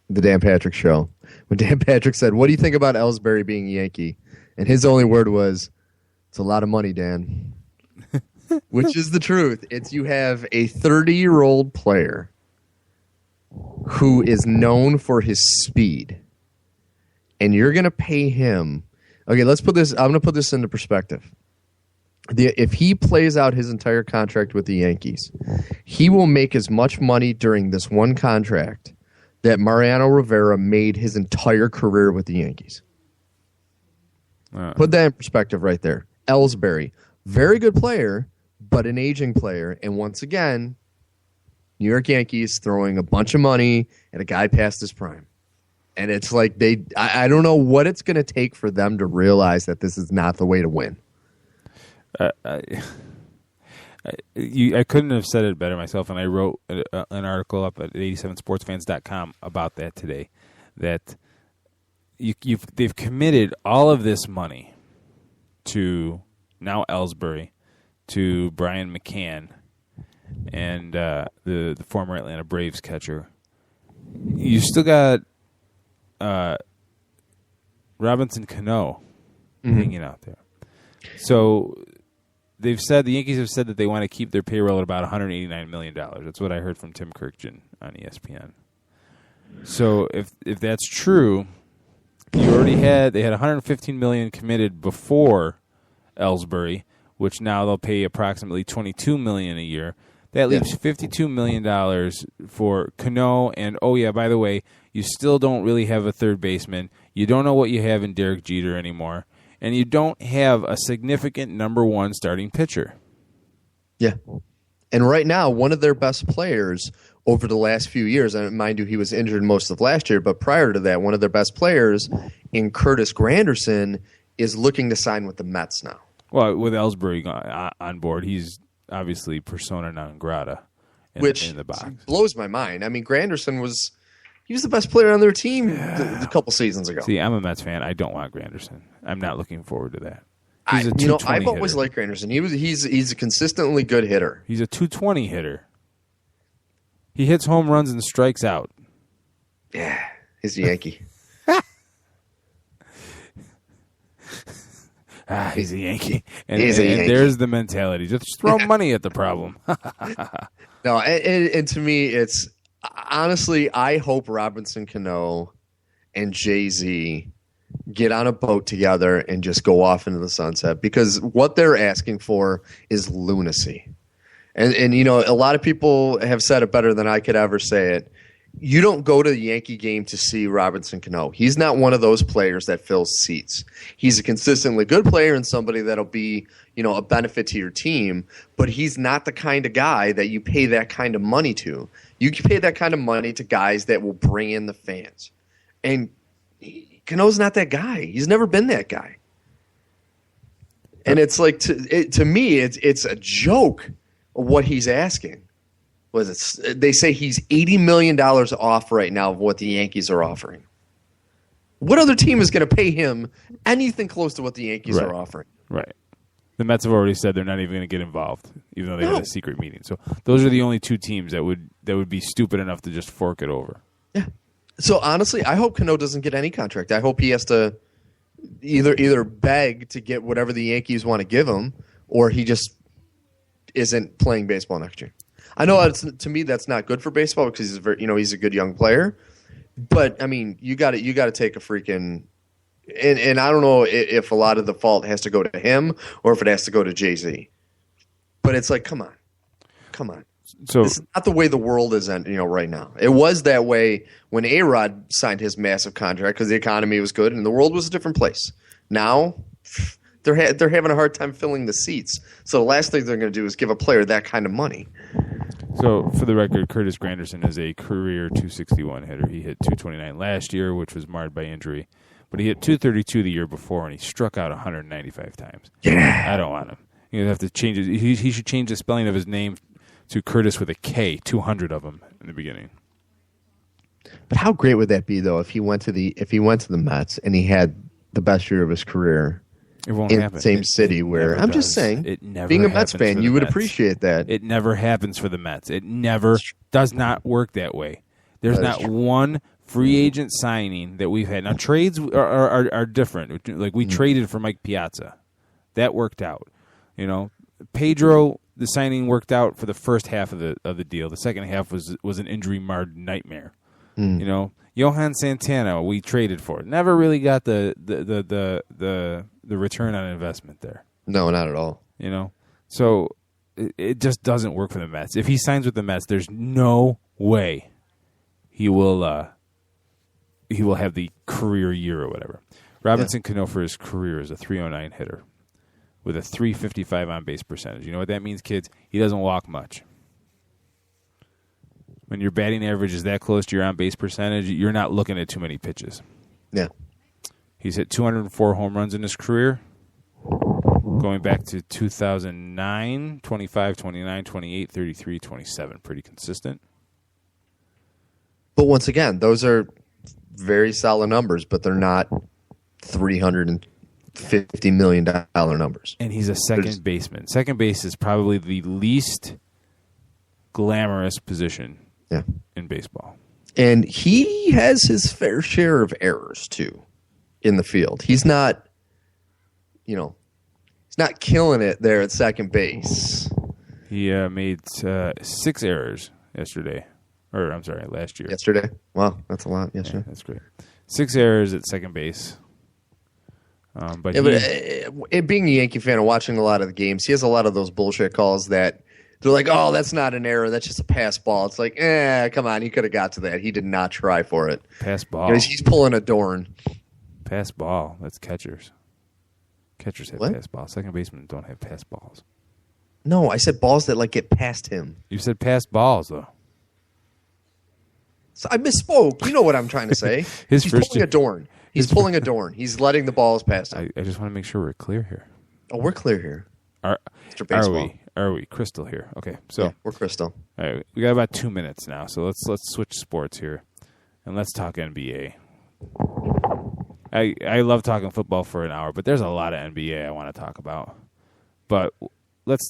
the Dan Patrick Show. When Dan Patrick said, "What do you think about Ellsbury being a Yankee?" And his only word was, "It's a lot of money, Dan." Which is the truth. It's you have a 30-year-old player who is known for his speed, and you're going to pay him. Okay, let's put this. I'm going to put this into perspective. If he plays out his entire contract with the Yankees, he will make as much money during this one contract that Mariano Rivera made his entire career with the Yankees. Put that in perspective right there. Ellsbury, very good player, but an aging player. And once again, New York Yankees throwing a bunch of money at a guy past his prime. And it's like I don't know what it's going to take for them to realize that this is not the way to win. I couldn't have said it better myself, and I wrote an article up at 87sportsfans.com about that today, that they've committed all of this money to now Ellsbury, to Brian McCann, and the former Atlanta Braves catcher. You still got Robinson Cano hanging out there. So the Yankees have said that they want to keep their payroll at about $189 million. That's what I heard from Tim Kirkjian on ESPN. So if that's true, they had $115 million committed before Ellsbury, which now they'll pay approximately $22 million a year. That leaves $52 million for Cano. And, oh, yeah, by the way, you still don't really have a third baseman. You don't know what you have in Derek Jeter anymore. And you don't have a significant number one starting pitcher. Yeah. And right now, one of their best players over the last few years, and mind you, he was injured most of last year, but prior to that, one of their best players in Curtis Granderson is looking to sign with the Mets now. Well, with Ellsbury on board, he's obviously persona non grata in the box. Blows my mind. I mean, Granderson was the best player on their team a couple seasons ago. See, I'm a Mets fan. I don't want Granderson. I'm not looking forward to that. He's a 220 I've always liked Granderson. He's a consistently good hitter. He's a 220 hitter. He hits home runs and strikes out. Yeah, he's a Yankee. He's a Yankee. And Yankee. There's the mentality. Just throw money at the problem. No, and to me, it's honestly, I hope Robinson Cano and Jay-Z get on a boat together and just go off into the sunset, because what they're asking for is lunacy. And a lot of people have said it better than I could ever say it. You don't go to the Yankee game to see Robinson Cano. He's not one of those players that fills seats. He's a consistently good player and somebody that'll be, a benefit to your team, but he's not the kind of guy that you pay that kind of money to. You can pay that kind of money to guys that will bring in the fans. And Cano's not that guy. He's never been that guy. And it's like, to me, it's a joke of what he's asking. They say he's $80 million off right now of what the Yankees are offering. What other team is going to pay him anything close to what the Yankees are offering? Right. The Mets have already said they're not even going to get involved, even though they had a secret meeting. So those are the only two teams that would be stupid enough to just fork it over. Yeah. So honestly, I hope Cano doesn't get any contract. I hope he has to either beg to get whatever the Yankees want to give him, or he just isn't playing baseball next year. I know to me that's not good for baseball, because he's a good young player. But I mean, you got to take a freaking and I don't know if a lot of the fault has to go to him or if it has to go to Jay-Z. But it's like, come on. So it's not the way the world is, right now. It was that way when A-Rod signed his massive contract because the economy was good and the world was a different place. Now they're having a hard time filling the seats. So the last thing they're going to do is give a player that kind of money. So, for the record, Curtis Granderson is a career 261 hitter. He hit 229 last year, which was marred by injury. But he hit 232 the year before, and he struck out 195 times. Yeah. I don't want him. You have to change it. He should change the spelling of his name to Curtis with a K, 200 of them in the beginning. But how great would that be, though, if he went to the Mets and he had the best year of his career? It won't in happen. the same city where I'm just saying, it never being a Mets fan, you would Mets. Appreciate that. It never happens for the Mets. It never does not work that way. There's not one free agent signing that we've had. Now trades are different. Like we traded for Mike Piazza, that worked out. Pedro, the signing worked out for the first half of the deal. The second half was an injury marred nightmare. Johan Santana, we traded for. Never really got the return on investment there. No, not at all. So it just doesn't work for the Mets. If he signs with the Mets, there's no way he will have the career year or whatever. Robinson Cano for his career is a 309 hitter with a 355 on base percentage. You know what that means, kids? He doesn't walk much. When your batting average is that close to your on-base percentage, you're not looking at too many pitches. Yeah. He's hit 204 home runs in his career, going back to 2009, 25, 29, 28, 33, 27. Pretty consistent. But once again, those are very solid numbers, but they're not $350 million numbers. And he's a second baseman. Second base is probably the least glamorous position in baseball. And he has his fair share of errors, too, in the field. He's not, he's not killing it there at second base. He made 6 errors yesterday. Or, I'm sorry, last year. Yesterday? Wow, that's a lot. Yesterday. Yeah, that's great. 6 errors at second base. But being a Yankee fan and watching a lot of the games, he has a lot of those bullshit calls that they're like, oh, that's not an error. That's just a pass ball. It's like, come on. He could have got to that. He did not try for it. Pass ball. He's pulling a Dorn. Pass ball. That's catchers. Catchers have pass balls. Second basemen don't have pass balls. No, I said balls that get past him. You said pass balls, though. So I misspoke. You know what I'm trying to say. He's pulling a Dorn. He's pulling a Dorn. He's letting the balls pass him. I just want to make sure we're clear here. Oh, we're clear here. Are we crystal here? Okay, so yeah, we're crystal. All right, we got about 2 minutes now, so let's switch sports here, and let's talk NBA. I love talking football for an hour, but there's a lot of NBA I want to talk about. But let's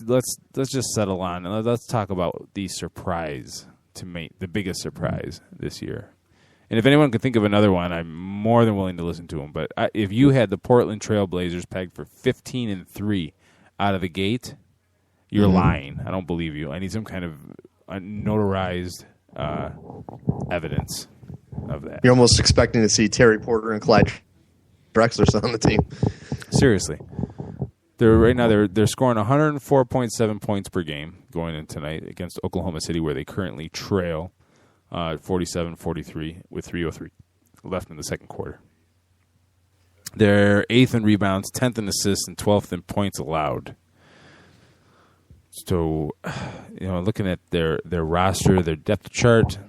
just settle on and let's talk about the surprise to make the biggest surprise this year. And if anyone could think of another one, I'm more than willing to listen to them. But if you had the Portland Trail Blazers pegged for 15-3 out of the gate, you're lying. I don't believe you. I need some kind of notarized evidence of that. You're almost expecting to see Terry Porter and Clyde Drexler on the team. Seriously. Right now they're scoring 104.7 points per game going in tonight against Oklahoma City, where they currently trail 47-43 with 3:03 left in the second quarter. They're 8th in rebounds, 10th in assists, and 12th in points allowed. So, looking at their roster, their depth chart,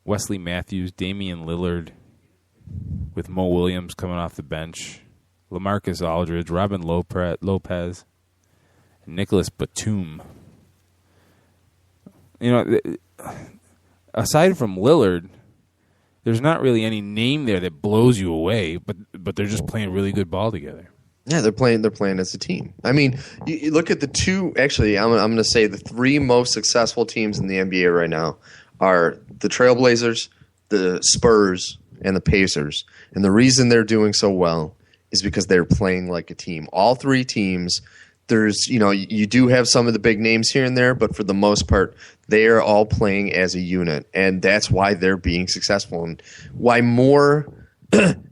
Wesley Matthews, Damian Lillard, with Mo Williams coming off the bench, LaMarcus Aldridge, Robin Lopez, and Nicholas Batum. Aside from Lillard, there's not really any name there that blows you away, but they're just playing really good ball together. Yeah, they're playing as a team. I mean, you look at the two. Actually, I'm going to say the three most successful teams in the NBA right now are the Trailblazers, the Spurs, and the Pacers. And the reason they're doing so well is because they're playing like a team. All three teams. There's, you do have some of the big names here and there, but for the most part, they are all playing as a unit, and that's why they're being successful, and why more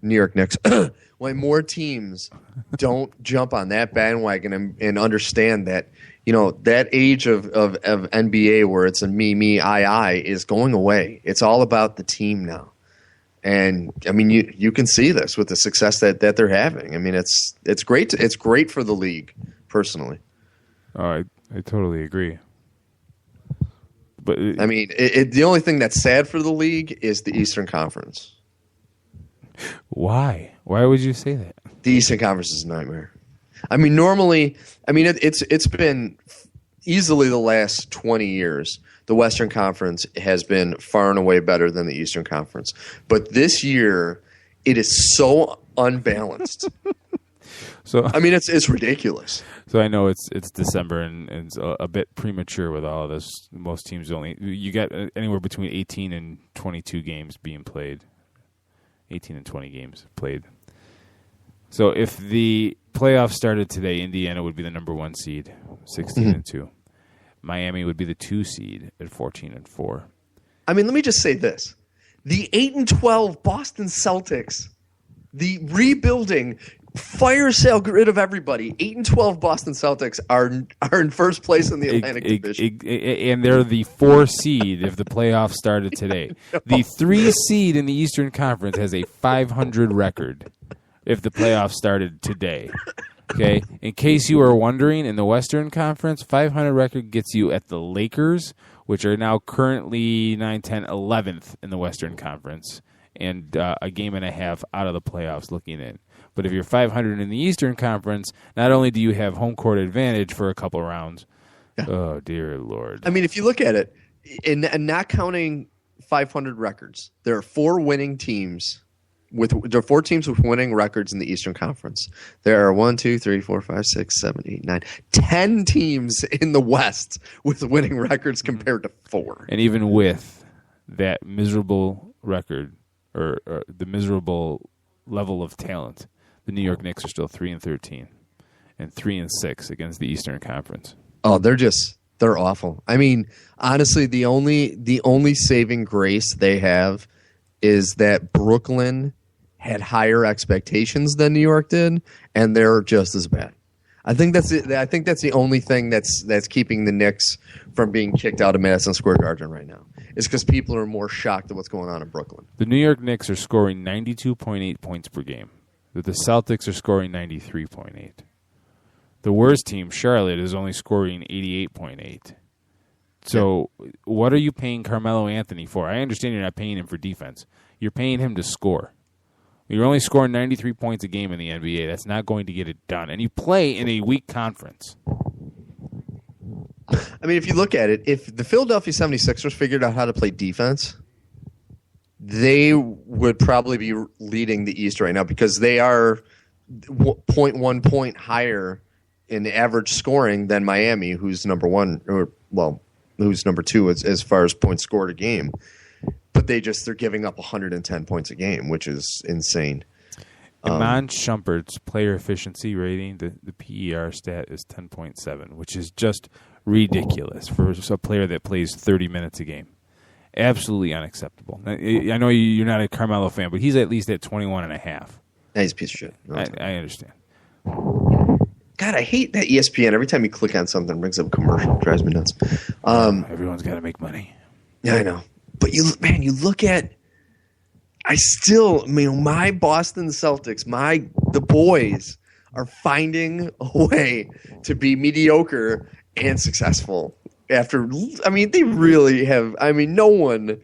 New York Knicks, why more teams don't jump on that bandwagon and understand that, that age of NBA where it's a me, I is going away. It's all about the team now. And I mean, you can see this with the success that they're having. I mean, it's great. It's great for the league. Personally, I totally agree. But I mean, the only thing that's sad for the league is the Eastern Conference. Why? Why would you say that? The Eastern Conference is a nightmare. I mean, normally, it's been easily the last 20 years. The Western Conference has been far and away better than the Eastern Conference, but this year it is so unbalanced. So I mean, it's ridiculous. So I know it's December and it's a bit premature with all of this. Most teams you got anywhere between 18 and 22 games being played. 18 and 20 games played. So if the playoffs started today, Indiana would be the number 1 seed, 16-2. Miami would be the 2 seed at 14-4. I mean, let me just say this: the 8-12 Boston Celtics, the rebuilding. Fire sale, get rid of everybody. 8-12 Boston Celtics are in first place in the Atlantic Division, and they're the 4 seed if the playoffs started today. The 3 seed in the Eastern Conference has a 500 record if the playoffs started today. Okay, in case you are wondering, in the Western Conference, 500 record gets you at the Lakers, which are now currently 9, 10, 11th in the Western Conference, and a game and a half out of the playoffs looking in. But if you're 500 in the Eastern Conference, not only do you have home court advantage for a couple rounds, oh, dear Lord. I mean, if you look at it, and not counting 500 records, there are 4 winning teams. There are 4 teams with winning records in the Eastern Conference. There are 1, 2, 3, 4, 5, 6, 7, 8, 9, 10 teams in the West with winning records compared to 4. And even with that miserable record or the miserable level of talent, the New York Knicks are still 3-13 and 3-6 against the Eastern Conference. Oh, they're awful. I mean, honestly, the only saving grace they have is that Brooklyn had higher expectations than New York did, and they're just as bad. I think that's it. I think that's the only thing that's keeping the Knicks from being kicked out of Madison Square Garden right now. Is because people are more shocked at what's going on in Brooklyn. The New York Knicks are scoring 92.8 points per game. The Celtics are scoring 93.8. The worst team, Charlotte, is only scoring 88.8. So what are you paying Carmelo Anthony for? I understand you're not paying him for defense. You're paying him to score. You're only scoring 93 points a game in the NBA. That's not going to get it done. And you play in a weak conference. I mean, if you look at it, if the Philadelphia 76ers figured out how to play defense, they would probably be leading the East right now because they are 0.1 point higher in average scoring than Miami, who's number one, who's number two as far as points scored a game. But they're giving up 110 points a game, which is insane. Iman Shumpert's player efficiency rating, the PER stat is 10.7, which is just ridiculous for a player that plays 30 minutes a game. Absolutely unacceptable. I know you're not a Carmelo fan, but he's at least at 21 and a half. He's a piece of shit. I understand. God, I hate that ESPN. Every time you click on something, it brings up a commercial. It drives me nuts. Everyone's got to make money. Yeah, I know. But you look at. My Boston Celtics, the boys are finding a way to be mediocre and successful. They really have. No one,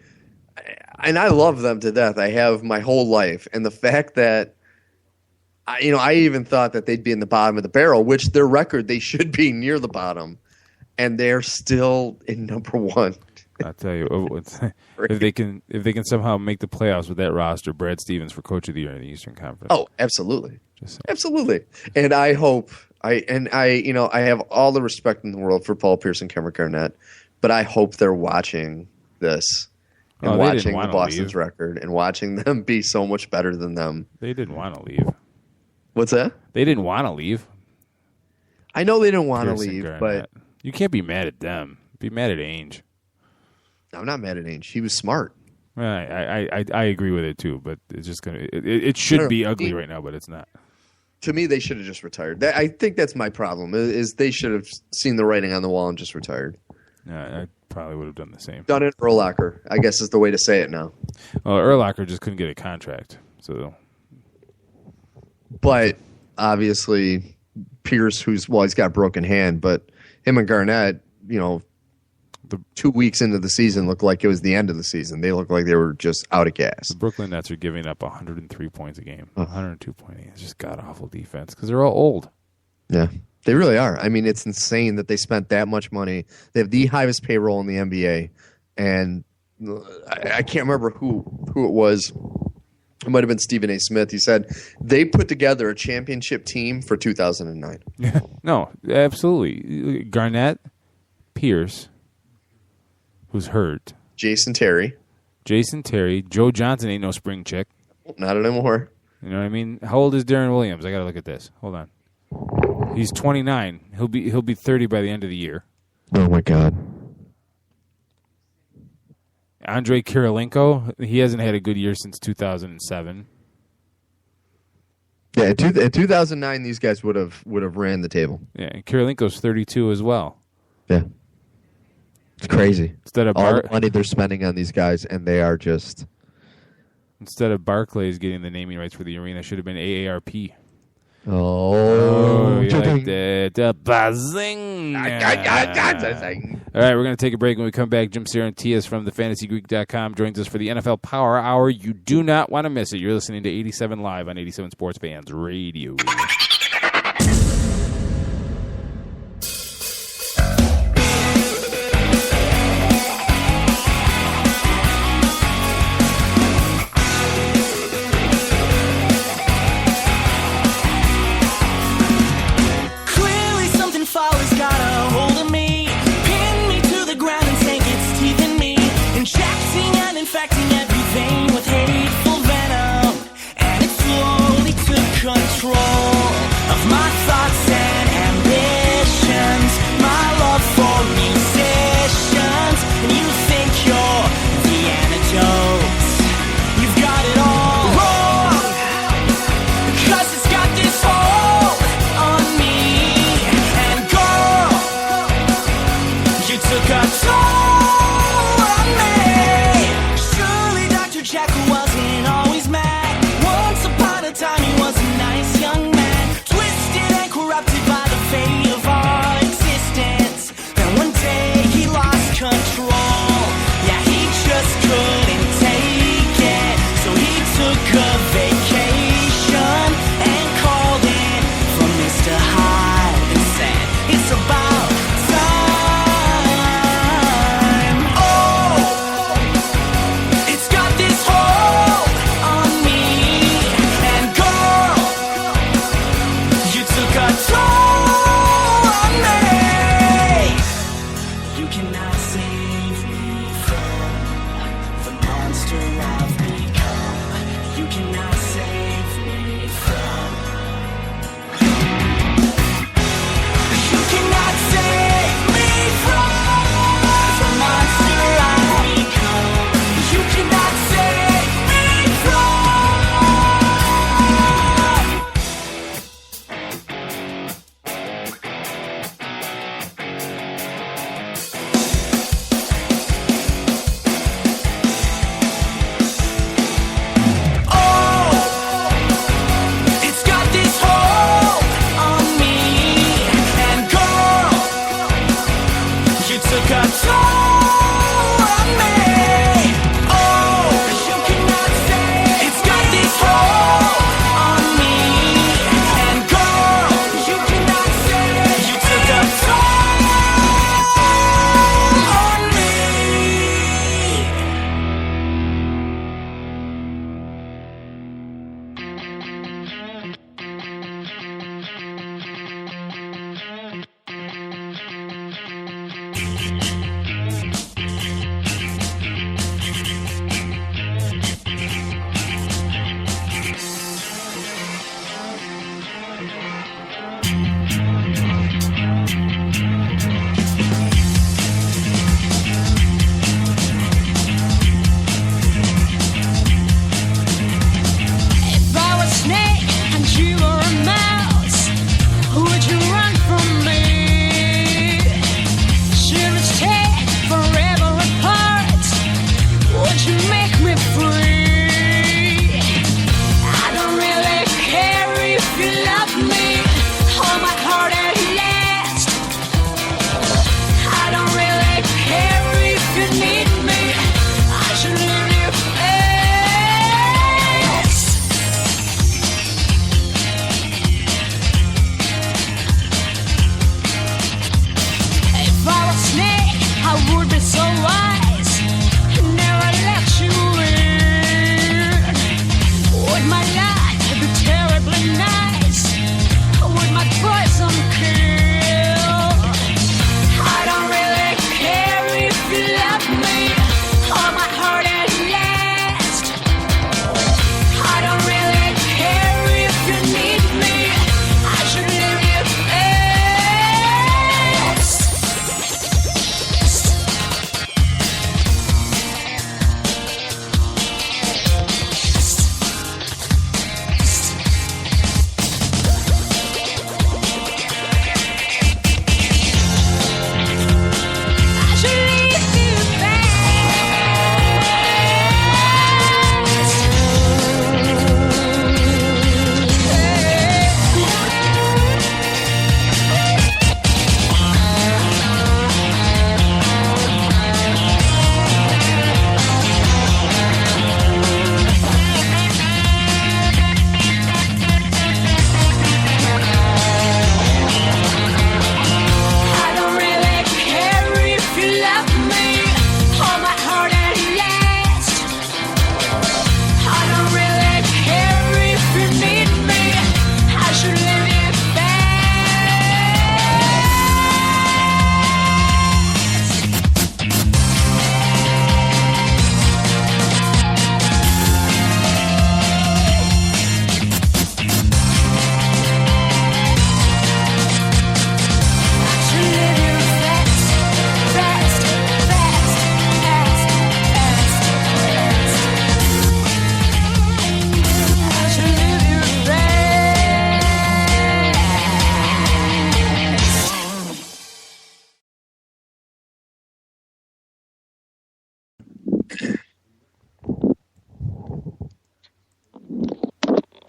and I love them to death. I have my whole life, and the fact that, I even thought that they'd be in the bottom of the barrel, which their record they should be near the bottom, and they're still in number one. I'll tell you, if they can somehow make the playoffs with that roster, Brad Stevens for Coach of the Year in the Eastern Conference. Oh, absolutely, absolutely. And I hope I have all the respect in the world for Paul Pierce and Kevin Garnett, but I hope they're watching this and watching the Boston's record and watching them be so much better than them. They didn't want to leave. What's that? They didn't want to leave. I know they didn't want to leave, but you can't be mad at them. Be mad at Ainge. I'm not mad at Ainge. He was smart. I agree with it too, but it's just gonna. It should be ugly right now, but it's not. To me, they should have just retired. I think that's my problem. Is they should have seen the writing on the wall and just retired. I probably would have done the same. Done it Urlacher, I guess is the way to say it now. Well, Urlacher just couldn't get a contract, so. But obviously, Pierce, he's got a broken hand, but him and Garnett, the 2 weeks into the season looked like it was the end of the season. They looked like they were just out of gas. The Brooklyn Nets are giving up 103 points a game. 102.8. It's just god-awful defense because they're all old. Yeah, they really are. It's insane that they spent that much money. They have the highest payroll in the NBA, and I can't remember who it was. It might have been Stephen A. Smith. He said they put together a championship team for 2009. Yeah, no, absolutely. Garnett, Pierce, who's hurt. Jason Terry. Joe Johnson ain't no spring chick. Not anymore. You know what I mean? How old is Darren Williams? I got to look at this. Hold on. He's 29. He'll be 30 by the end of the year. Oh my God. Andrei Kirilenko, he hasn't had a good year since 2007. Yeah, in 2009, these guys would have ran the table. Yeah, and Kirilenko's 32 as well. Yeah. It's crazy. Instead of all the money they're spending on these guys, and they are just. Instead of Barclays getting the naming rights for the arena, should have been AARP. Oh, you like that? Bazing! All right, we're going to take a break. When we come back, Jim Saranteas from thefantasygreek.com joins us for the NFL Power Hour. You do not want to miss it. You're listening to 87 Live on 87 Sports Fans Radio. Control of my thoughts and ambitions, my love for musicians, and you think you're the antidote. You've got it all wrong, 'cause it's got this hold on me. And girl, you took a toll on me. Should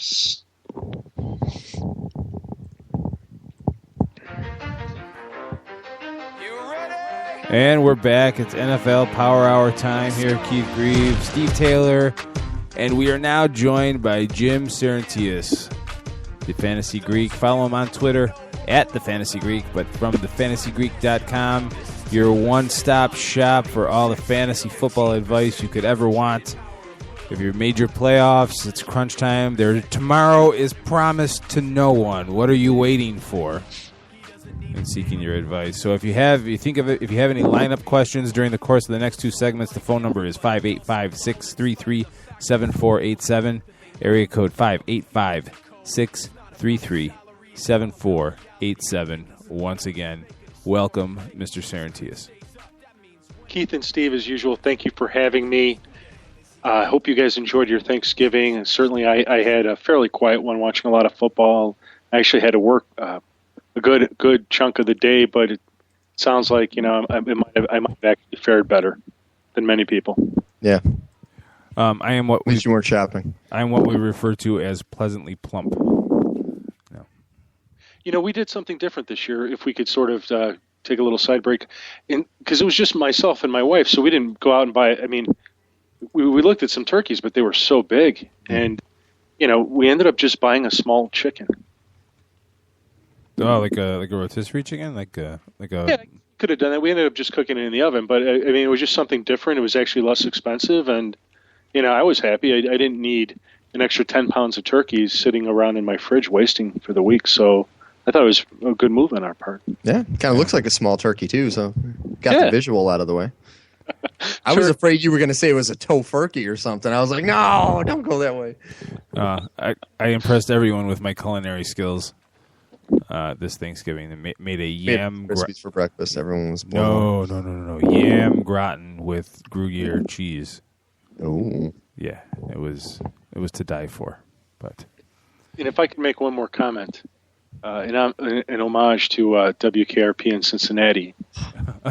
playoffs. And we're back. It's NFL Power Hour time here. Keith Grieve, Steve Taylor, and we are now joined by Jim Saranteas, the Fantasy Greek. Follow him on Twitter at the Fantasy Greek, but from thefantasygreek.com, your one-stop shop for all the fantasy football advice you could ever want. If you're major playoffs, it's crunch time. Tomorrow is promised to no one. What are you waiting for? And seeking your advice. So if you have any lineup questions during the course of the next two segments, the phone number is 585-633-7487, area code 585-633-7487. Once again, welcome, Mr. Saranteas. Keith and Steve, as usual, thank you for having me. I hope you guys enjoyed your Thanksgiving, and certainly I had a fairly quiet one, watching a lot of football. I actually had to work a good chunk of the day, but it sounds like I might have actually fared better than many people. Yeah, I am what at least you weren't shopping. I am what we refer to as pleasantly plump. No. We did something different this year. If we could sort of take a little side break, because it was just myself and my wife, so we didn't go out and buy. I mean, we looked at some turkeys, but they were so big, and we ended up just buying a small chicken. Oh, like a rotisserie chicken, Yeah, could have done that. We ended up just cooking it in the oven, but I mean, it was just something different. It was actually less expensive, and I was happy. I didn't need an extra 10 pounds of turkeys sitting around in my fridge wasting for the week. So I thought it was a good move on our part. Yeah, kind of looks like a small turkey too. So got the visual out of the way. I was afraid you were going to say it was a tofurkey or something. I was like, no, don't go that way. I impressed everyone with my culinary skills. This Thanksgiving, they made a yam Krispies for breakfast. Everyone was blown. No. Yam gratin with Gruyere cheese. Oh, yeah, it was to die for. But and if I could make one more comment, in homage to WKRP in Cincinnati,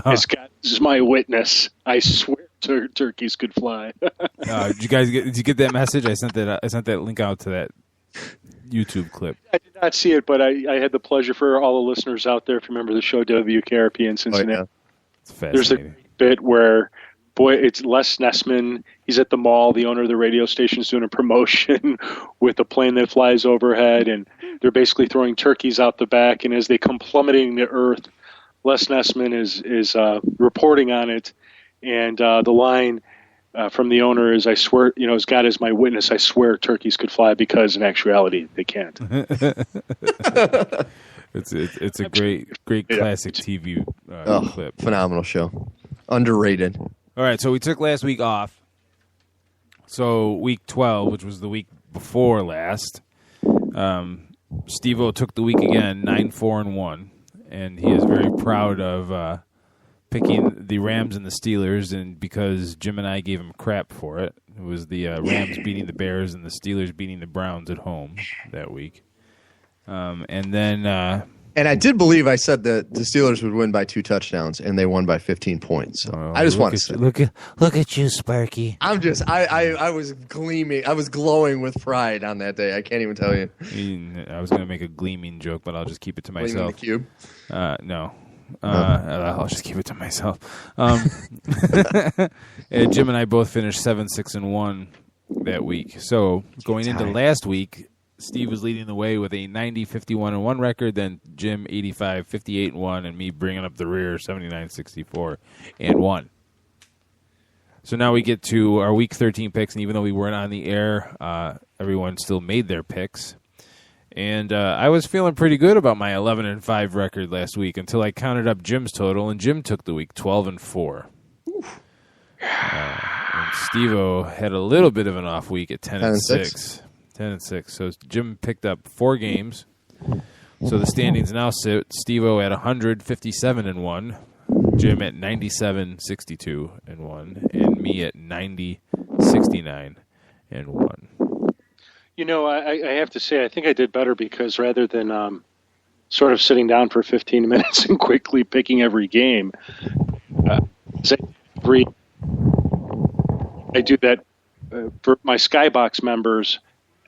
this is my witness. I swear turkeys could fly. Did you get that message? I sent that link out to that YouTube clip. I did not see it, but I had the pleasure for all the listeners out there, if you remember the show WKRP in Cincinnati. Oh, yeah. It's fascinating. There's a bit where, it's Les Nessman. He's at the mall. The owner of the radio station is doing a promotion with a plane that flies overhead, and they're basically throwing turkeys out the back. And as they come plummeting to earth, Les Nessman is reporting on it, and the line from the owner is, I swear, as God is my witness, I swear turkeys could fly, because in actuality they can't. It's a great classic TV clip. Phenomenal show. Underrated. All right, so we took last week off. So week 12, which was the week before last, Steve-O took the week again, 9-4-1, and he is very proud of picking the Rams and the Steelers, and because Jim and I gave him crap for it. It was the Rams beating the Bears and the Steelers beating the Browns at home that week. And then... and I did believe I said that the Steelers would win by 2 touchdowns, and they won by 15 points. So I just want to say... Look at you, Sparky. I'm just... I was gleaming. I was glowing with pride on that day. I can't even tell you. I was going to make a gleaming joke, but I'll just keep it to myself. Gleaming the cube? No. I'll just keep it to myself. Jim and I both finished 7-6-1 that week. So going into last week, Steve was leading the way with a 90-51-1 record. Then Jim 85-58-1, and me bringing up the rear 79-64-1. So now we get to our week 13 picks, and even though we weren't on the air, everyone still made their picks. And I was feeling pretty good about my 11-5 record last week until I counted up Jim's total, and Jim took the week 12-4. And Steve-O had a little bit of an off week at 10-6. 10-6. So Jim picked up 4 games. So the standings now sit Steve-O at 157-1, Jim at 97-62-1, and me at 90-69-1. I have to say, I think I did better, because rather than sort of sitting down for 15 minutes and quickly picking every game, I do that for my Skybox members.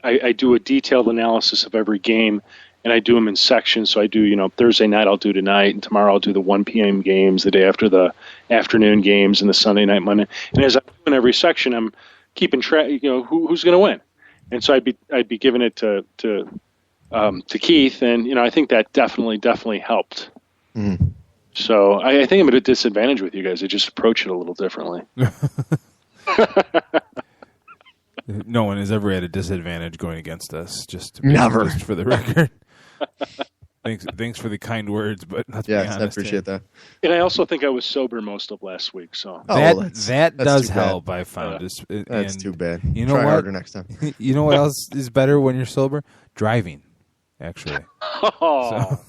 I do a detailed analysis of every game, and I do them in sections. So I do, Thursday night I'll do tonight, and tomorrow I'll do the 1 p.m. games, the day after the afternoon games, and the Sunday night, Monday. And as I'm doing every section, I'm keeping track, who's going to win. And so I'd be giving it to Keith, and I think that definitely helped. Mm-hmm. So I think I'm at a disadvantage with you guys. I just approach it a little differently. No one has ever had a disadvantage going against us. Just Never. Just for the record. Thanks for the kind words, but let's be honest, I appreciate that. And I also think I was sober most of last week. So that does too help. bad. I found That's too bad. You know Try what? harder next time. You know what else is better when you're sober? Driving, actually. So.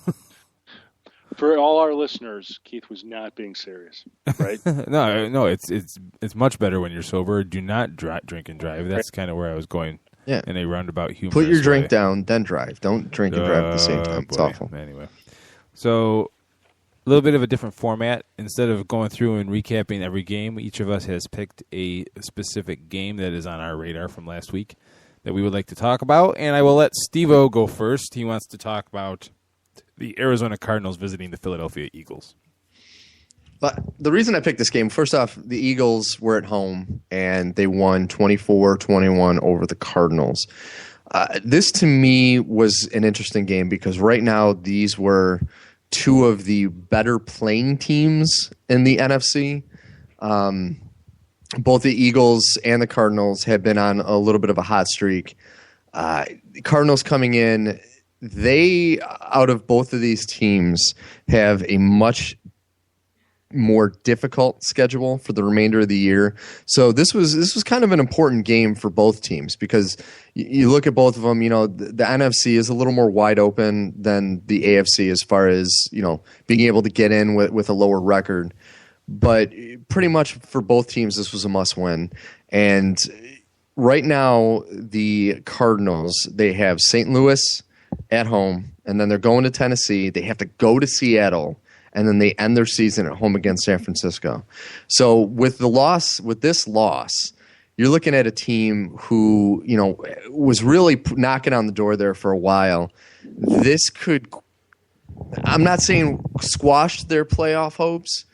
For all our listeners, Keith was not being serious, right? No, it's much better when you're sober. Do not drink and drive. That's kind of where I was going. Yeah. In a roundabout humorous Put your drink way. down, then drive. Don't drink and drive at the same time. It's Boy. awful. Anyway, so a little bit of a different format. Instead of going through and recapping every game, each of us has picked a specific game that is on our radar from last week that we would like to talk about. And I will let Steve-O go first. He wants to talk about the Arizona Cardinals visiting the Philadelphia Eagles. But the reason I picked this game, first off, the Eagles were at home, and they won 24-21 over the Cardinals. This, to me, was an interesting game because right now these were two of the better playing teams in the NFC. Both the Eagles and the Cardinals have been on a little bit of a hot streak. The Cardinals coming in, they, out of both of these teams, have a much more difficult schedule for the remainder of the year. So this was kind of an important game for both teams because you look at both of them, the NFC is a little more wide open than the AFC as far as, being able to get in with a lower record. But pretty much for both teams, this was a must win. And right now, the Cardinals, they have St. Louis at home, and then they're going to Tennessee. They have to go to Seattle, and then they end their season at home against San Francisco. So with this loss, you're looking at a team who, was really knocking on the door there for a while. This could, I'm not saying squash their playoff hopes,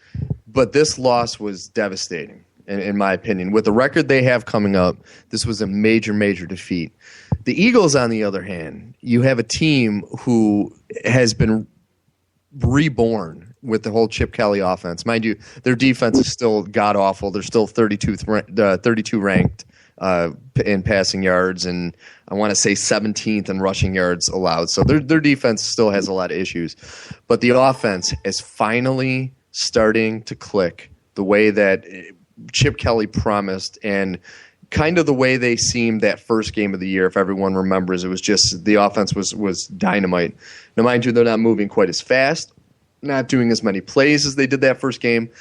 but this loss was devastating, in my opinion. With the record they have coming up, this was a major, major defeat. The Eagles, on the other hand, you have a team who has been reborn with the whole Chip Kelly offense. Mind you, their defense is still god-awful. They're still 32 ranked in passing yards, and I want to say 17th in rushing yards allowed. So their defense still has a lot of issues. But the offense is finally starting to click the way that Chip Kelly promised, and kind of the way they seemed that first game of the year. If everyone remembers, it was just the offense was dynamite. Now, mind you, they're not moving quite as fast, not doing as many plays as they did that first game,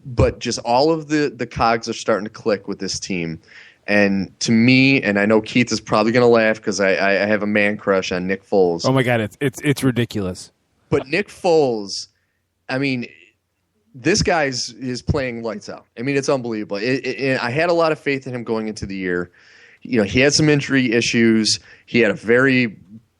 but just all of the cogs are starting to click with this team. And to me, and I know Keith is probably going to laugh because I have a man crush on Nick Foles. Oh my God, it's ridiculous. But Nick Foles, I mean, this guy is playing lights out. I mean, it's unbelievable. I had a lot of faith in him going into the year. He had some injury issues. He had a very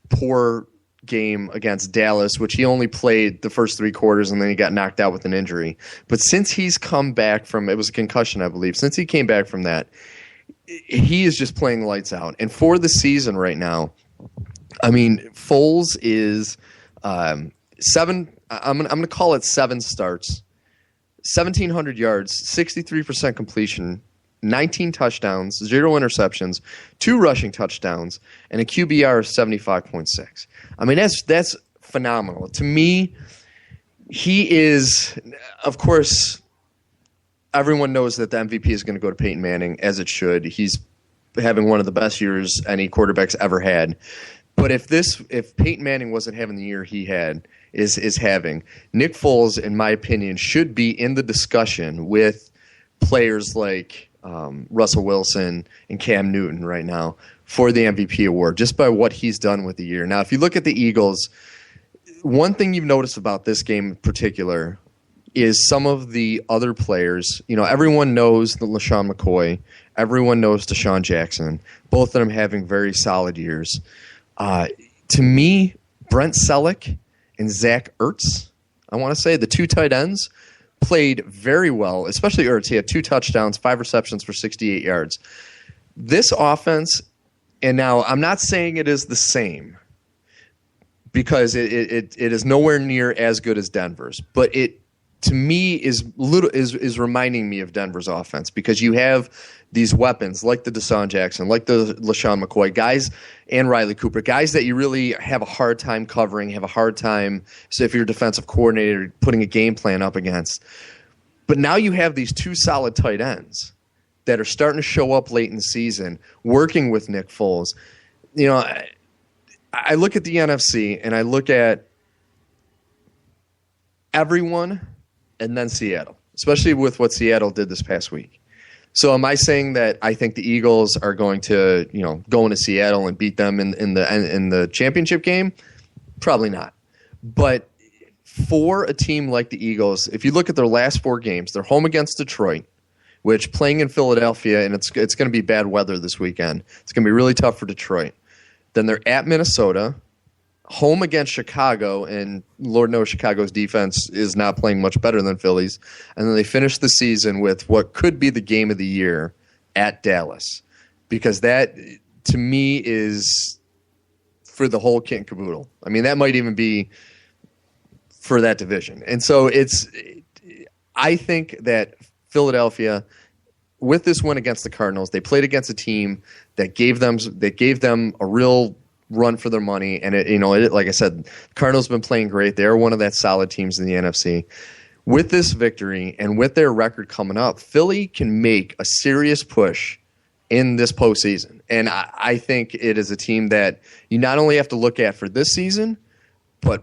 poor game against Dallas, which he only played the first 3 quarters, and then he got knocked out with an injury. But since he's come back from, it was a concussion, I believe. Since he came back from that, he is just playing lights out. And for the season right now, I mean, Foles is 7. I'm going to call it 7 starts. 1,700 yards, 63% completion, 19 touchdowns, 0 interceptions, 2 rushing touchdowns, and a QBR of 75.6. I mean, that's phenomenal. To me, he is, of course, everyone knows that the MVP is going to go to Peyton Manning, as it should. He's having one of the best years any quarterback's ever had. But if Peyton Manning wasn't having the year he had, is having, Nick Foles, in my opinion, should be in the discussion with players like Russell Wilson and Cam Newton right now for the MVP award, just by what he's done with the year. Now, if you look at the Eagles, one thing you've noticed about this game in particular, is some of the other players. You know, everyone knows the LaShawn McCoy. Everyone knows Deshaun Jackson. Both of them having very solid years. To me, Brent Selleck and Zach Ertz, I want to say, the two tight ends, played very well, especially Ertz. He had 2 touchdowns, 5 receptions for 68 yards. This offense, and now I'm not saying it is the same because it is nowhere near as good as Denver's, but it, to me, is reminding me of Denver's offense because you have these weapons like the Deshaun Jackson, like the LaShawn McCoy, guys, and Riley Cooper, guys that you really have a hard time covering, have a hard time, so if you're a defensive coordinator, putting a game plan up against. But now you have these 2 solid tight ends that are starting to show up late in the season, working with Nick Foles. You know, I look at the NFC and I look at everyone and then Seattle, especially with what Seattle did this past week. So am I saying that I think the Eagles are going to, you know, go into Seattle and beat them in the championship game? Probably not. But for a team like the Eagles, if you look at their last 4 games, they're home against Detroit, which playing in Philadelphia, and it's going to be bad weather this weekend. It's going to be really tough for Detroit. Then they're at Minnesota, home against Chicago, and Lord knows Chicago's defense is not playing much better than Philly's. And then they finish the season with what could be the game of the year at Dallas. Because that, to me, is for the whole kit and caboodle. I mean, that might even be for that division. And so I think that Philadelphia, with this win against the Cardinals, they played against a team that gave them a real run for their money. And like I said, Cardinals have been playing great. They're one of that solid teams in the NFC. With this victory and with their record coming up, Philly can make a serious push in this postseason. And I think it is a team that you not only have to look at for this season, but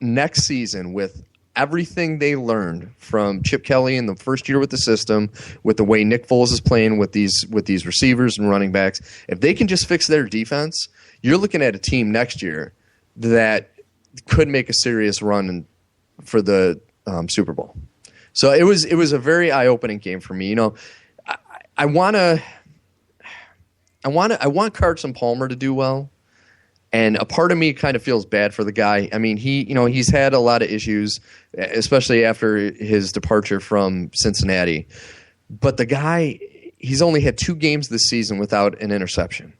next season with everything they learned from Chip Kelly in the first year with the system, with the way Nick Foles is playing with these receivers and running backs. If they can just fix their defense, you're looking at a team next year that could make a serious run for the Super Bowl. So it was a very eye-opening game for me. You know, I want Carson Palmer to do well. And a part of me kind of feels bad for the guy. I mean, he's had a lot of issues, especially after his departure from Cincinnati. But the guy, he's only had 2 games this season without an interception.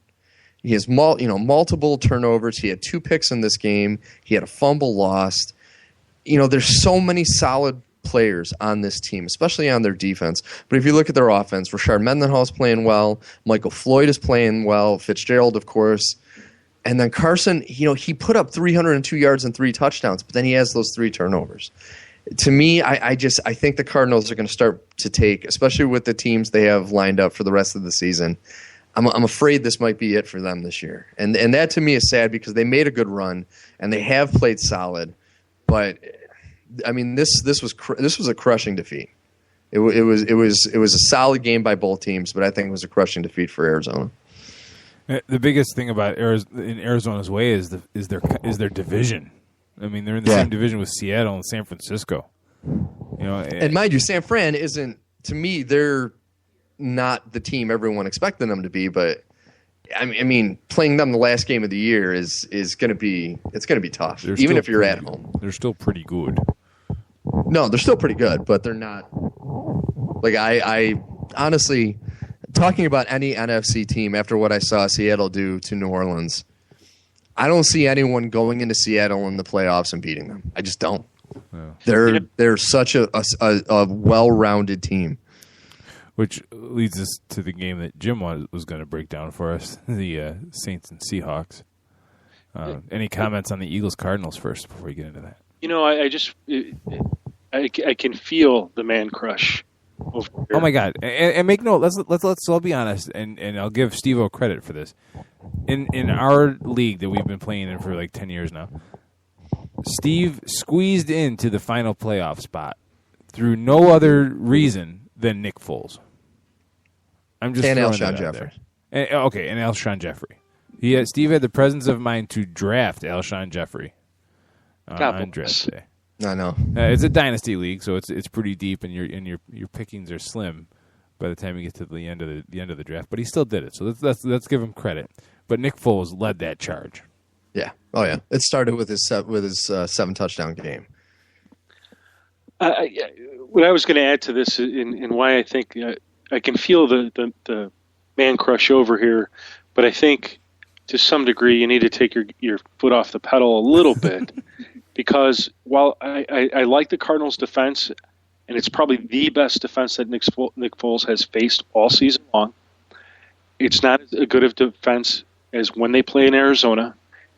He has multiple turnovers. He had 2 picks in this game. He had a fumble lost. You know, there's so many solid players on this team, especially on their defense. But if you look at their offense, Rashard Mendenhall's playing well. Michael Floyd is playing well. Fitzgerald, of course. And then Carson, he put up 302 yards and 3 touchdowns, but then he has those 3 turnovers. To me, I think the Cardinals are going to start to take, especially with the teams they have lined up for the rest of the season. I'm afraid this might be it for them this year, and that to me is sad because they made a good run and they have played solid, but I mean this was a crushing defeat. It was a solid game by both teams, but I think it was a crushing defeat for Arizona. The biggest thing about in Arizona's way is their division. I mean, they're in the same division with Seattle and San Francisco. And mind you, San Fran isn't. To me, they're not the team everyone expected them to be. But I mean, playing them the last game of the year is going to be tough, even if you're at home. They're still pretty good. No, they're still pretty good, but they're not. Like I honestly. Talking about any NFC team after what I saw Seattle do to New Orleans, I don't see anyone going into Seattle in the playoffs and beating them. I just don't. Yeah. They're such a well-rounded team. Which leads us to the game that Jim was going to break down for us, the Saints and Seahawks. Any comments on the Eagles-Cardinals first before we get into that? I can feel the man crush. Oh my God! And make note. Let's all be honest, and I'll give Steve-O credit for this. In our league that we've been playing in for like 10 years now, Steve squeezed into the final playoff spot through no other reason than Nick Foles. I'm just and throwing Alshon that out Jeffrey. And Alshon Jeffrey. Steve had the presence of mind to draft Alshon Jeffrey on draft day. I know. It's a dynasty league, so it's pretty deep, and your pickings are slim by the time you get to the end of the draft. But he still did it, so let's give him credit. But Nick Foles led that charge. Yeah. Oh yeah. It started with his 7 touchdown game. What I was going to add to this, and why I think I can feel the man crush over here, but I think to some degree you need to take your foot off the pedal a little bit, because while I like the Cardinals' defense, and it's probably the best defense that Nick Foles has faced all season long, it's not as good of defense as when they play in Arizona.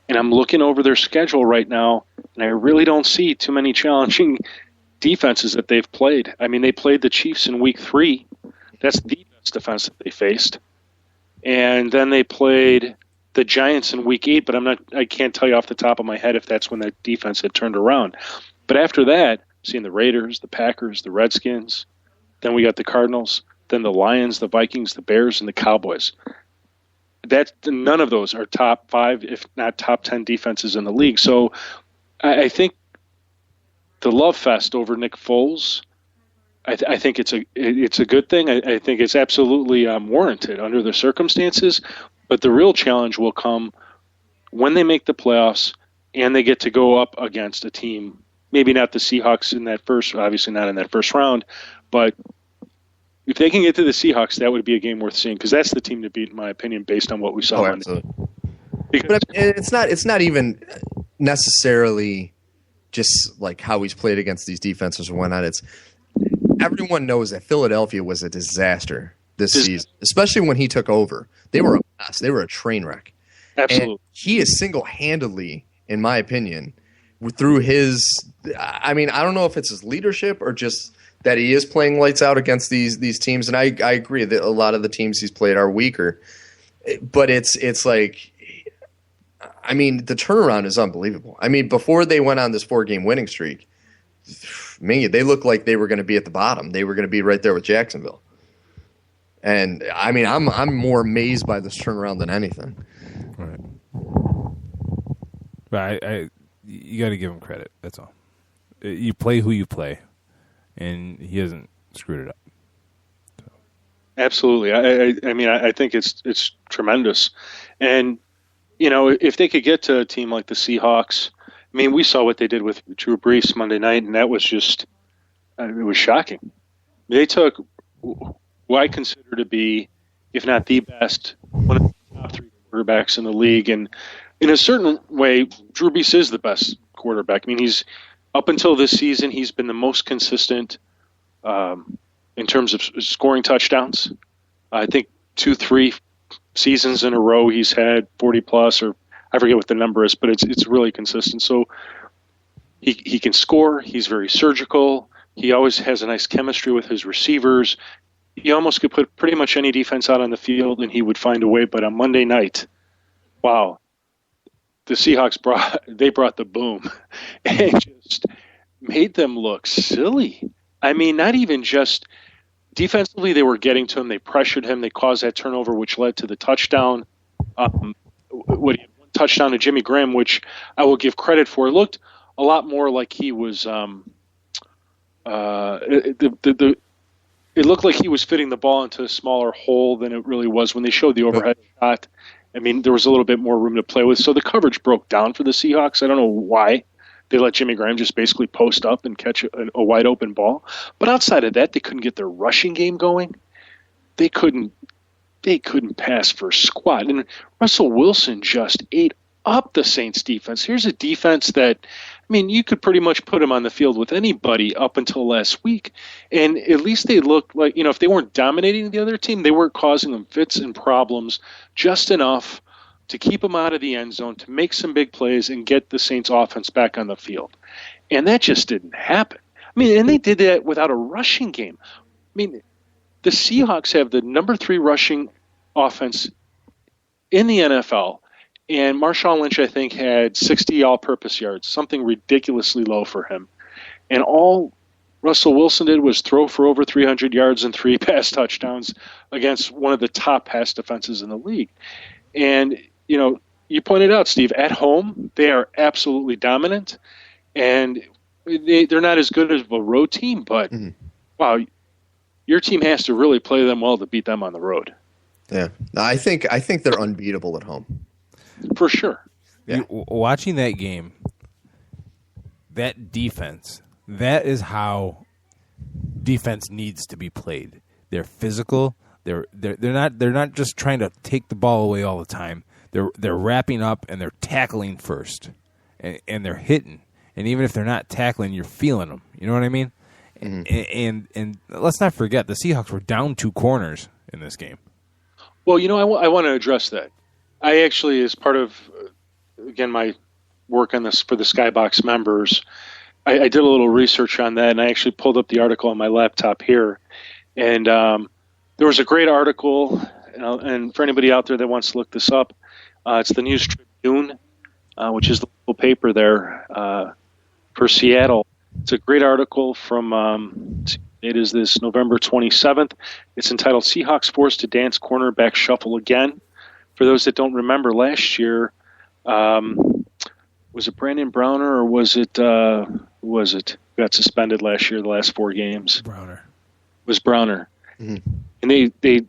And I'm looking over their schedule right now, and I really don't see too many challenging defenses that they've played. I mean, they played the Chiefs in Week 3. That's the best defense that they faced. And then they played the Giants in Week 8, but I can't tell you off the top of my head if that's when that defense had turned around. But after that, seeing the Raiders, the Packers, the Redskins, then we got the Cardinals, then the Lions, the Vikings, the Bears, and the Cowboys. None of those are top 5, if not top 10 defenses in the league. So I think the love fest over Nick Foles, I think it's a good thing. I think it's absolutely warranted under the circumstances. But the real challenge will come when they make the playoffs and they get to go up against a team, maybe not the Seahawks obviously not in that first round, but if they can get to the Seahawks, that would be a game worth seeing, because that's the team to beat, in my opinion, based on what we saw. But it's not even necessarily just like how he's played against these defenses or whatnot. It's everyone knows that Philadelphia was a disaster this season, especially when he took over. They were a mess. They were a train wreck. Absolutely. And he is single-handedly, in my opinion, through his – I mean, I don't know if it's his leadership or just – that he is playing lights out against these teams, and I agree that a lot of the teams he's played are weaker. But it's like, I mean, the turnaround is unbelievable. I mean, before they went on this 4-game winning streak, man, they looked like they were going to be at the bottom. They were going to be right there with Jacksonville. And I mean, I'm more amazed by this turnaround than anything. Right. But you got to give him credit. That's all. You play who you play. And he hasn't screwed it up. So. Absolutely. I mean, I think it's tremendous. And, you know, if they could get to a team like the Seahawks, I mean, we saw what they did with Drew Brees Monday night, and that was just, it was shocking. They took what I consider to be, if not the best, one of the top 3 quarterbacks in the league. And in a certain way, Drew Brees is the best quarterback. I mean, up until this season, he's been the most consistent in terms of scoring touchdowns. I think 2-3 seasons in a row he's had 40-plus, or I forget what the number is, but it's really consistent. So he can score. He's very surgical. He always has a nice chemistry with his receivers. He almost could put pretty much any defense out on the field, and he would find a way. But on Monday night, wow. The Seahawks brought the boom and just made them look silly. I mean, not even just defensively, they were getting to him. They pressured him. They caused that turnover, which led to the touchdown. One touchdown to Jimmy Graham, which I will give credit for. It looked a lot more like he was it looked like he was fitting the ball into a smaller hole than it really was when they showed the overhead shot. I mean, there was a little bit more room to play with. So the coverage broke down for the Seahawks. I don't know why they let Jimmy Graham just basically post up and catch a wide open ball. But outside of that, they couldn't get their rushing game going. They couldn't pass for squat. And Russell Wilson just ate up the Saints defense. Here's a defense that, I mean, you could pretty much put him on the field with anybody up until last week. And at least they looked like, if they weren't dominating the other team, they weren't causing them fits and problems just enough to keep them out of the end zone, to make some big plays and get the Saints offense back on the field. And that just didn't happen. I mean, and they did that without a rushing game. I mean, the Seahawks have the number 3 rushing offense in the NFL. And Marshawn Lynch, I think, had 60 all-purpose yards, something ridiculously low for him. And all Russell Wilson did was throw for over 300 yards and 3 pass touchdowns against one of the top pass defenses in the league. And, you pointed out, Steve, at home, they are absolutely dominant. And they're not as good as a road team, but wow, your team has to really play them well to beat them on the road. Yeah, no, I think they're unbeatable at home. For sure. Yeah. Watching that game, that defense, that is how defense needs to be played. They're physical. They're not just trying to take the ball away all the time. They're wrapping up and they're tackling first, and they're hitting. And even if they're not tackling, you're feeling them. You know what I mean? Mm-hmm. And let's not forget, the Seahawks were down 2 corners in this game. Well, I want to address that. I actually, as part of, again, my work on this for the Skybox members, I did a little research on that, and I actually pulled up the article on my laptop here. And there was a great article, and for anybody out there that wants to look this up, it's the News Tribune, which is the local paper there for Seattle. It's a great article from, it is this November 27th. It's entitled Seahawks Forced to Dance Cornerback Shuffle Again. For those that don't remember, last year, was it Brandon Browner or was it got suspended last year, the last 4 games? Browner. It was Browner. Mm-hmm. And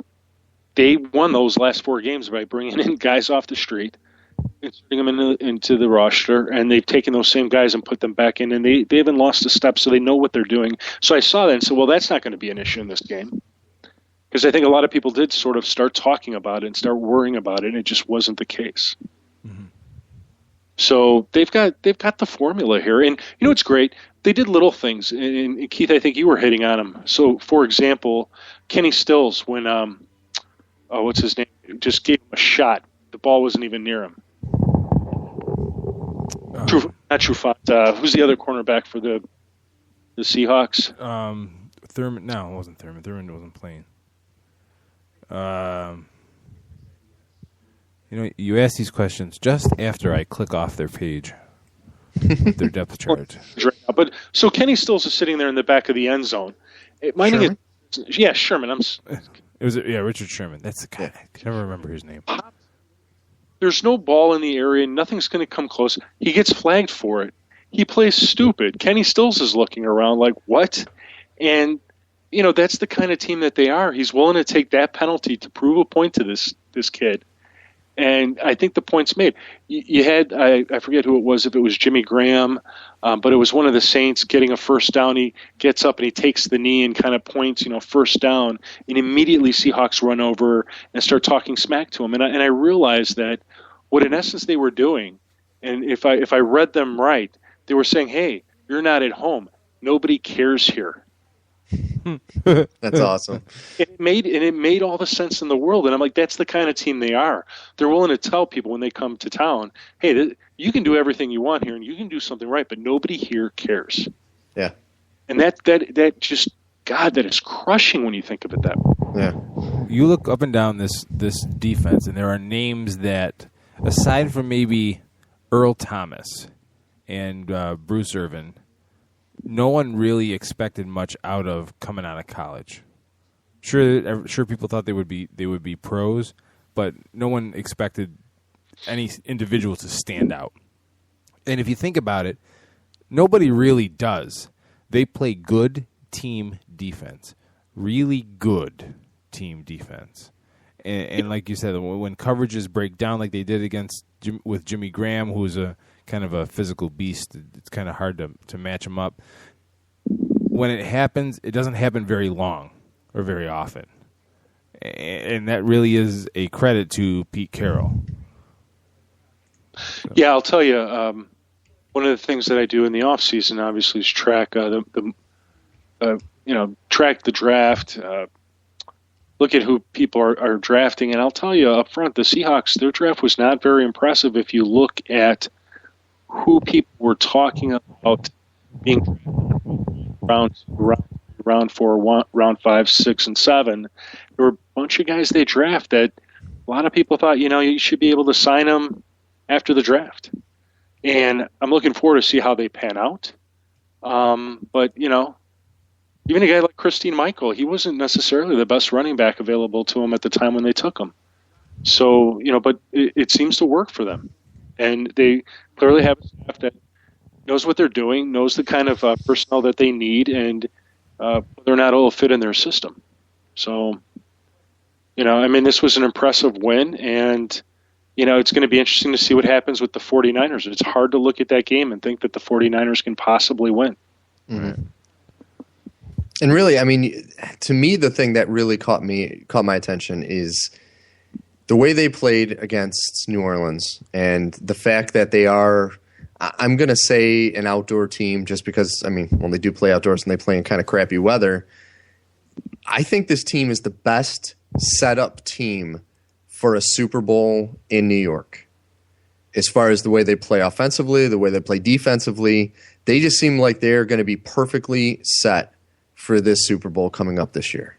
they won those last 4 games by bringing in guys off the street, inserting them into the roster, and they've taken those same guys and put them back in, and they haven't lost a step, so they know what they're doing. So I saw that and said, well, that's not going to be an issue in this game. Because I think a lot of people did sort of start talking about it and start worrying about it, and it just wasn't the case. Mm-hmm. So they've got the formula here. And it's great. They did little things. And Keith, I think you were hitting on them. So, for example, Kenny Stills, when, what's his name, just gave him a shot. The ball wasn't even near him. Not Trufant. Who's the other cornerback for the Seahawks? Thurman. No, it wasn't Thurman. Thurman wasn't playing. You ask these questions just after I click off their page, their depth chart. But so Kenny Stills is sitting there in the back of the end zone. Sherman? Sherman. Richard Sherman. That's the guy. I can never remember his name. There's no ball in the area. Nothing's going to come close. He gets flagged for it. He plays stupid. Kenny Stills is looking around like, what? And, that's the kind of team that they are. He's willing to take that penalty to prove a point to this kid. And I think the point's made. You had, I forget who it was, if it was Jimmy Graham, but it was one of the Saints getting a first down. He gets up and he takes the knee and kind of points, first down. And immediately Seahawks run over and start talking smack to him. And I realized that what in essence they were doing, and if I read them right, they were saying, hey, you're not at home. Nobody cares here. That's awesome. It made all the sense in the world, and I'm like, that's the kind of team they are. They're willing to tell people when they come to town, hey, you can do everything you want here, and you can do something right, but nobody here cares. Yeah, and that just, God, that is crushing when you think of it that way. Yeah, you look up and down this defense, and there are names that, aside from maybe Earl Thomas and Bruce Irvin, no one really expected much out of coming out of college. Sure, people thought they would be pros, but no one expected any individual to stand out. And if you think about it, nobody really does. They play good team defense, really good team defense. And like you said, when coverages break down like they did with Jimmy Graham, who's a kind of a physical beast, it's kind of hard to match him up. When it happens, it doesn't happen very long or very often. And that really is a credit to Pete Carroll. So. Yeah, I'll tell you, one of the things that I do in the off season, obviously, is track track the draft, look at who people are drafting. And I'll tell you up front, the Seahawks, their draft was not very impressive if you look at who people were talking about being round 4, round 5, 6, and 7. There were a bunch of guys they draft that a lot of people thought, you should be able to sign them after the draft. And I'm looking forward to see how they pan out. But, even a guy like Christine Michael, he wasn't necessarily the best running back available to him at the time when they took him. So, but it seems to work for them. And they clearly have a staff that knows what they're doing, knows the kind of personnel that they need, and whether or not it'll fit in their system. So, this was an impressive win, and, it's going to be interesting to see what happens with the 49ers. It's hard to look at that game and think that the 49ers can possibly win. Mm-hmm. And really, to me, the thing that really caught my attention is the way they played against New Orleans and the fact that they are, I'm going to say, an outdoor team just because, when they do play outdoors and they play in kind of crappy weather, I think this team is the best set-up team for a Super Bowl in New York. As far as the way they play offensively, the way they play defensively, they just seem like they're going to be perfectly set for this Super Bowl coming up this year.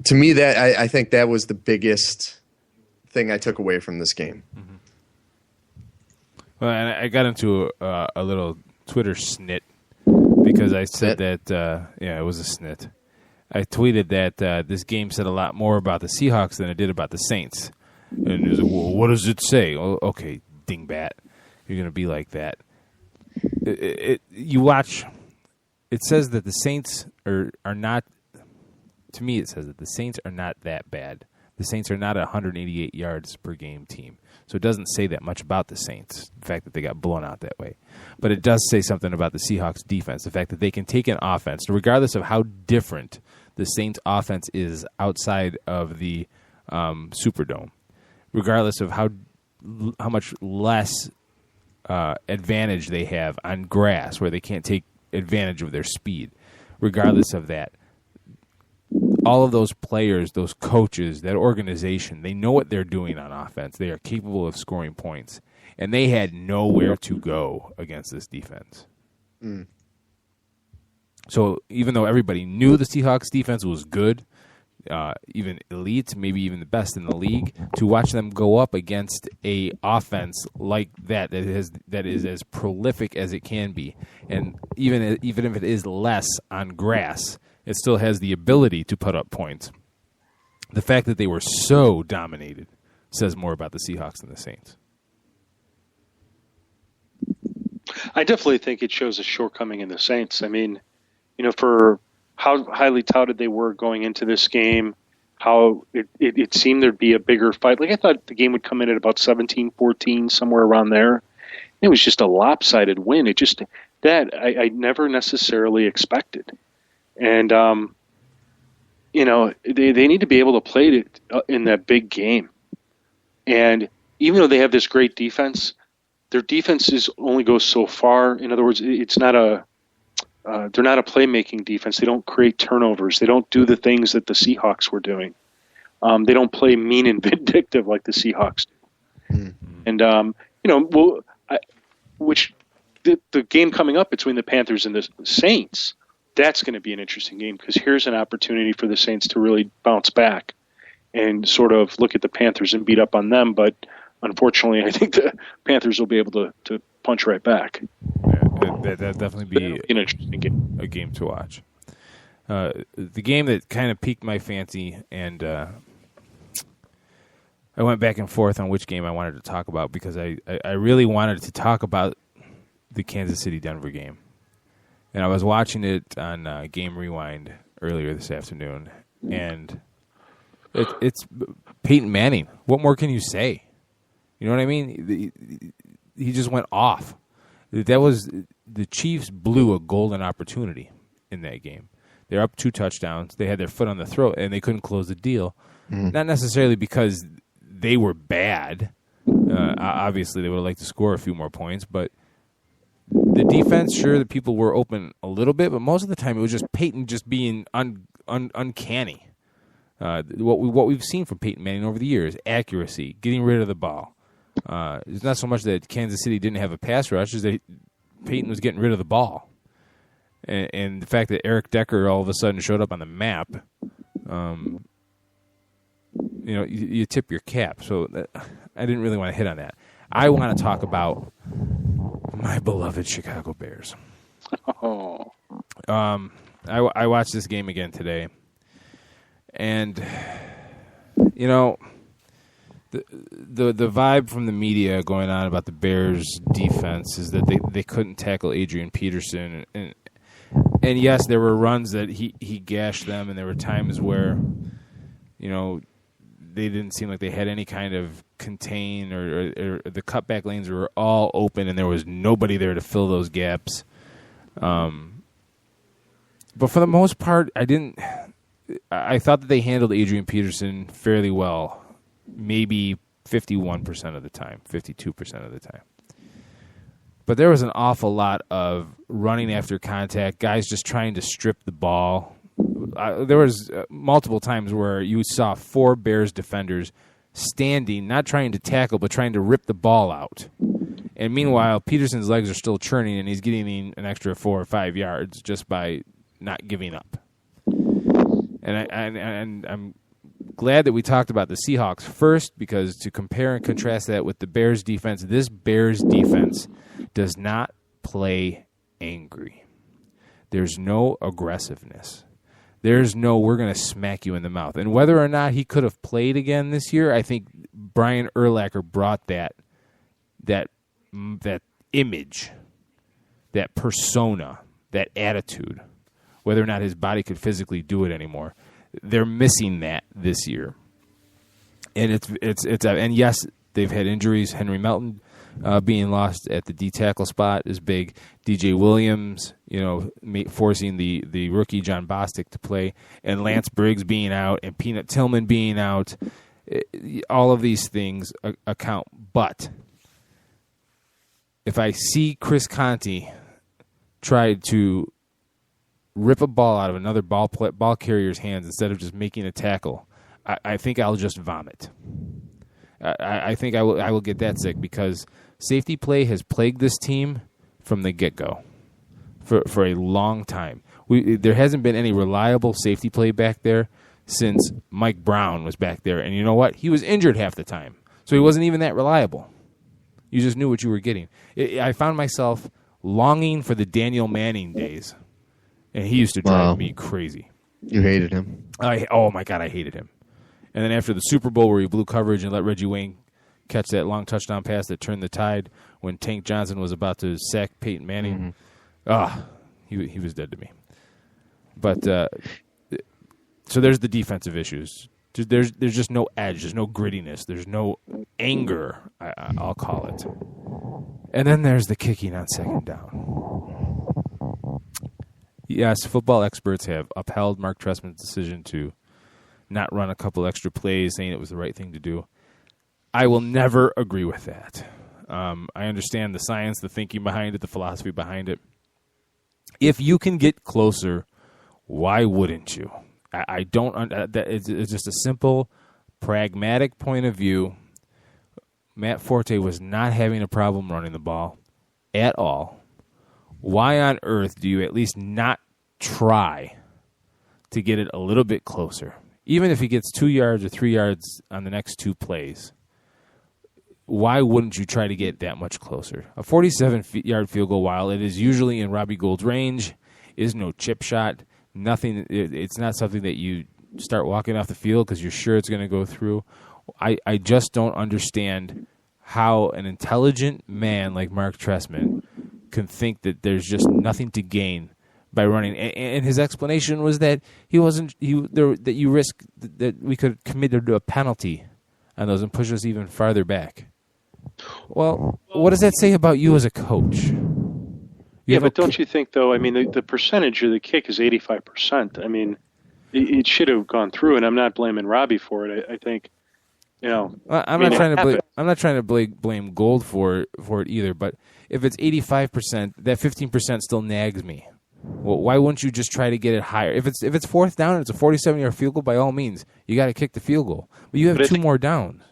To me, that I think that was the biggest thing I took away from this game. Mm-hmm. Well, and I got into a little Twitter snit because I said that, it was a snit. I tweeted that this game said a lot more about the Seahawks than it did about the Saints. And it was like, well, what does it say? Oh, okay, dingbat. You're going to be like that. You watch... It says that the Saints are not, to me it says that the Saints are not that bad. The Saints are not a 188 yards per game team. So it doesn't say that much about the Saints, the fact that they got blown out that way. But it does say something about the Seahawks defense, the fact that they can take an offense, regardless of how different the Saints offense is outside of the Superdome, regardless of how much less advantage they have on grass where they can't take advantage of their speed. Regardless of that, all of those players, those coaches, that organization, they know what they're doing on offense. They are capable of scoring points, and they had nowhere to go against this defense. So even though everybody knew the Seahawks defense was good, even elite, maybe even the best in the league, to watch them go up against a offense like that is as prolific as it can be, and even if it is less on grass, it still has the ability to put up points. The fact that they were so dominated says more about the Seahawks than the Saints. I definitely think it shows a shortcoming in the Saints. For how highly touted they were going into this game, how it seemed there'd be a bigger fight. Like, I thought the game would come in at about 17-14, somewhere around there. It was just a lopsided win. It just, that I never necessarily expected. And, they need to be able to play it in that big game. And even though they have this great defense, their defense only goes so far. In other words, it's not they're not a playmaking defense. They don't create turnovers. They don't do the things that the Seahawks were doing. They don't play mean and vindictive like the Seahawks do. Mm-hmm. And, the game coming up between the Panthers and the Saints, that's going to be an interesting game because here's an opportunity for the Saints to really bounce back and sort of look at the Panthers and beat up on them. But unfortunately, I think the Panthers will be able to punch right back. That'd definitely be an interesting game. A game to watch. The game that kind of piqued my fancy, and I went back and forth on which game I wanted to talk about because I really wanted to talk about the Kansas City-Denver game. And I was watching it on Game Rewind earlier this afternoon, and it's Peyton Manning. What more can you say? You know what I mean? He just went off. That was the Chiefs blew a golden opportunity in that game. They're up 2 touchdowns. They had their foot on the throat, and they couldn't close the deal. Mm-hmm. Not necessarily because they were bad. Obviously, they would have liked to score a few more points, but the defense, sure, the people were open a little bit, but most of the time it was just Peyton just being uncanny. What we've seen from Peyton Manning over the years, accuracy, getting rid of the ball. It's not so much that Kansas City didn't have a pass rush, as that Peyton was getting rid of the ball. And the fact that Eric Decker all of a sudden showed up on the map, you tip your cap. So I didn't really want to hit on that. I want to talk about my beloved Chicago Bears. Oh. I watched this game again today, and the vibe from the media going on about the Bears defense is that they couldn't tackle Adrian Peterson, and yes, there were runs that he gashed them, and there were times where, you know, they didn't seem like they had any kind of contain, or the cutback lanes were all open and there was nobody there to fill those gaps. But for the most part, I thought that they handled Adrian Peterson fairly well, maybe 51% of the time, 52% of the time. But there was an awful lot of running after contact, guys just trying to strip the ball. There was multiple times where you saw 4 Bears defenders standing, not trying to tackle, but trying to rip the ball out. And meanwhile, Peterson's legs are still churning, and he's getting an extra 4 or 5 yards just by not giving up. And I'm glad that we talked about the Seahawks first, because to compare and contrast that with the Bears defense, this Bears defense does not play angry. There's no aggressiveness. There's no, we're going to smack you in the mouth. And whether or not he could have played again this year, I think Brian Urlacher brought that image, that persona, that attitude. Whether or not his body could physically do it anymore, they're missing that this year. And and yes, they've had injuries. Henry Melton being lost at the D tackle spot is big. DJ Williams, forcing the rookie John Bostic to play, and Lance Briggs being out, and Peanut Tillman being out. All of these things account. But if I see Chris Conte try to rip a ball out of another ball carrier's hands instead of just making a tackle, I think I'll just vomit. I think I will get that sick, because safety play has plagued this team from the get-go for a long time. There hasn't been any reliable safety play back there since Mike Brown was back there. And you know what? He was injured half the time, so he wasn't even that reliable. You just knew what you were getting. I found myself longing for the Daniel Manning days, and he used to drive me crazy. You hated him. Oh, my God, I hated him. And then after the Super Bowl where he blew coverage and let Reggie Wayne catch that long touchdown pass that turned the tide when Tank Johnson was about to sack Peyton Manning, he was dead to me. But so there's the defensive issues. There's just no edge. There's no grittiness. There's no anger, I'll call it. And then there's the kicking on second down. Yes, football experts have upheld Mark Trestman's decision to not run a couple extra plays, saying it was the right thing to do. I will never agree with that. I understand the science, the thinking behind it, the philosophy behind it. If you can get closer, why wouldn't you? I don't. It's just a simple, pragmatic point of view. Matt Forte was not having a problem running the ball at all. Why on earth do you at least not try to get it a little bit closer? Even if he gets 2 yards or 3 yards on the next 2 plays, why wouldn't you try to get that much closer? A 47-yard field goal, while it is usually in Robbie Gould's range, is no chip shot. Nothing. It's not something that you start walking off the field because you're sure it's going to go through. I just don't understand how an intelligent man like Mark Trestman can think that there's just nothing to gain by running. And his explanation was that that you risk that we could commit to a penalty on those and push us even farther back. Well, what does that say about you as a coach? But don't you think, though, I mean, the percentage of the kick is 85%. I mean, it should have gone through, and I'm not blaming Robbie for it. I think, I'm not trying to blame Gold for it either, but if it's 85%, that 15% still nags me. Well, why wouldn't you just try to get it higher? If it's fourth down and it's a 47-yard field goal, by all means, you got to kick the field goal. But you have 2 more downs.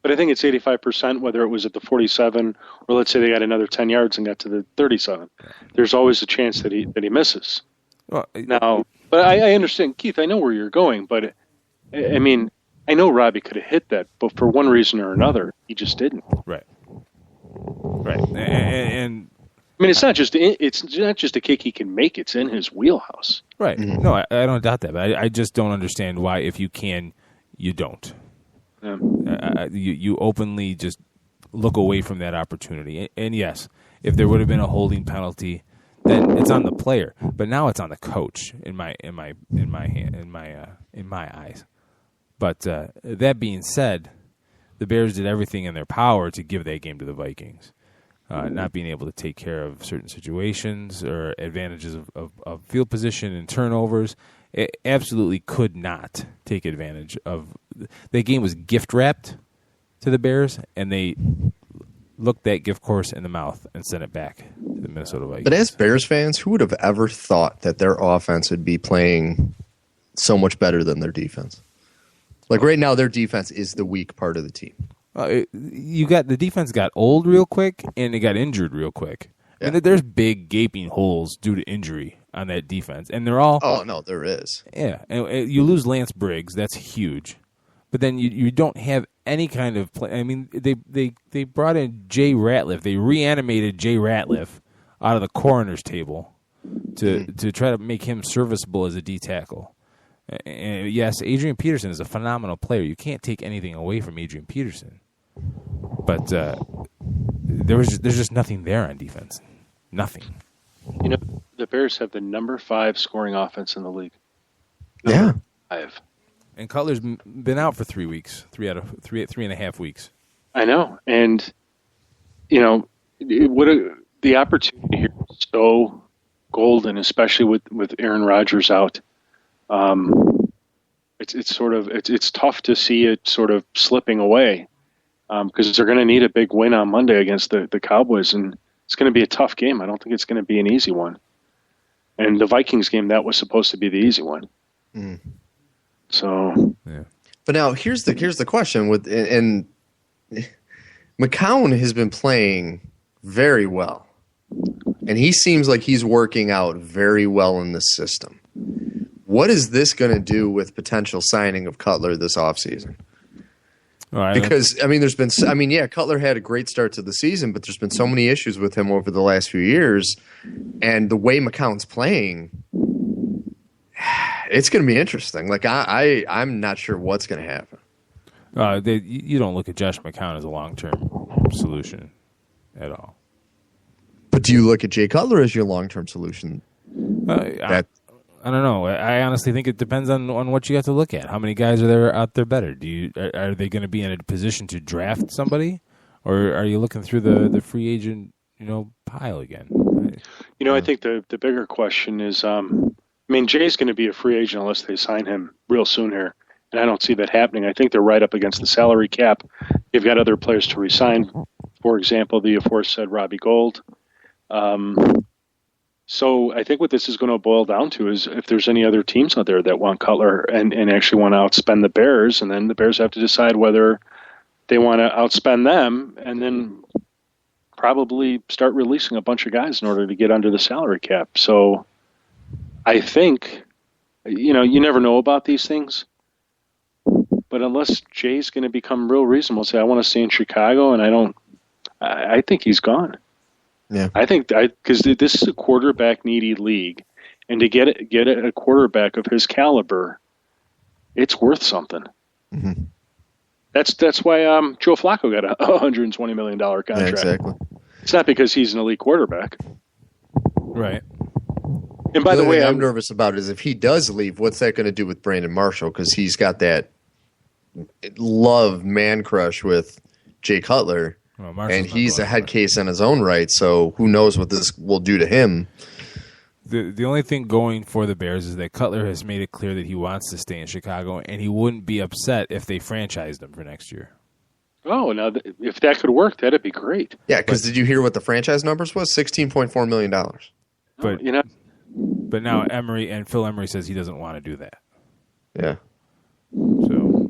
But I think it's 85%, whether it was at the 47 or let's say they got another 10 yards and got to the 37. There's always a chance that he misses. Well, now, but I understand, Keith. I know where you're going, but I mean, I know Robbie could have hit that, but for one reason or another, he just didn't. Right. And I mean, it's not just a kick he can make; it's in his wheelhouse. Right. No, I don't doubt that, but I just don't understand why, if you can, you don't. Yeah. You openly just look away from that opportunity. And yes, if there would have been a holding penalty, then it's on the player. But now it's on the coach in my eyes. But that being said, the Bears did everything in their power to give that game to the Vikings. Not being able to take care of certain situations or advantages of field position and turnovers. It absolutely could not take advantage of. The game was gift wrapped to the Bears, and they looked that gift horse in the mouth and sent it back to the Minnesota Vikings. But as Bears fans, who would have ever thought that their offense would be playing so much better than their defense? Like right now, their defense is the weak part of the team. The defense got old real quick, and it got injured real quick. Yeah. And there's big gaping holes due to injury on that defense, and they're all. Oh no, there is. Yeah, and you lose Lance Briggs, that's huge, but then you don't have any kind of play. I mean, they brought in Jay Ratliff. They reanimated Jay Ratliff out of the coroner's table to try to make him serviceable as a D tackle. And yes, Adrian Peterson is a phenomenal player. You can't take anything away from Adrian Peterson, but there's just nothing there on defense. Nothing. You know, the Bears have the number 5 scoring offense in the league. Yeah. 5. And Cutler's been out for 3 weeks, 3.5 weeks. I know, and you know, the opportunity here is so golden, especially with Aaron Rodgers out. It's tough to see it sort of slipping away because they're going to need a big win on Monday against the Cowboys, and it's going to be a tough game. I don't think it's going to be an easy one. And the Vikings game, that was supposed to be the easy one. Mm. So, yeah. But now here's the question and McCown has been playing very well, and he seems like he's working out very well in the system. What is this going to do with potential signing of Cutler this offseason? Because, Cutler had a great start to the season, but there's been so many issues with him over the last few years. And the way McCown's playing, it's going to be interesting. Like, I'm not sure what's going to happen. You don't look at Josh McCown as a long-term solution at all. But do you look at Jay Cutler as your long-term solution? I don't know. I honestly think it depends on what you got to look at. How many guys are there out there better? Are they going to be in a position to draft somebody, or are you looking through the free agent pile again? I think the bigger question is, Jay's going to be a free agent unless they sign him real soon here, and I don't see that happening. I think they're right up against the salary cap. They've got other players to resign. For example, the aforesaid Robbie Gould. So I think what this is going to boil down to is if there's any other teams out there that want Cutler and actually want to outspend the Bears, and then the Bears have to decide whether they want to outspend them and then probably start releasing a bunch of guys in order to get under the salary cap. So I think, you never know about these things, but unless Jay's going to become real reasonable, say, I want to stay in Chicago, and I think he's gone. Yeah, I think because this is a quarterback needy league, and to get a quarterback of his caliber, it's worth something. Mm-hmm. That's why Joe Flacco got a $120 million contract. Yeah, exactly. It's not because he's an elite quarterback, right? And by the way, I'm nervous about is if he does leave, what's that going to do with Brandon Marshall? Because he's got that man crush with Jay Cutler. And he's a head case in his own right, so who knows what this will do to him. The only thing going for the Bears is that Cutler has made it clear that he wants to stay in Chicago, and he wouldn't be upset if they franchised him for next year. Oh, now if that could work, that'd be great. Yeah, because did you hear what the franchise numbers was? $16.4 million. But but now Phil Emery says he doesn't want to do that. Yeah. So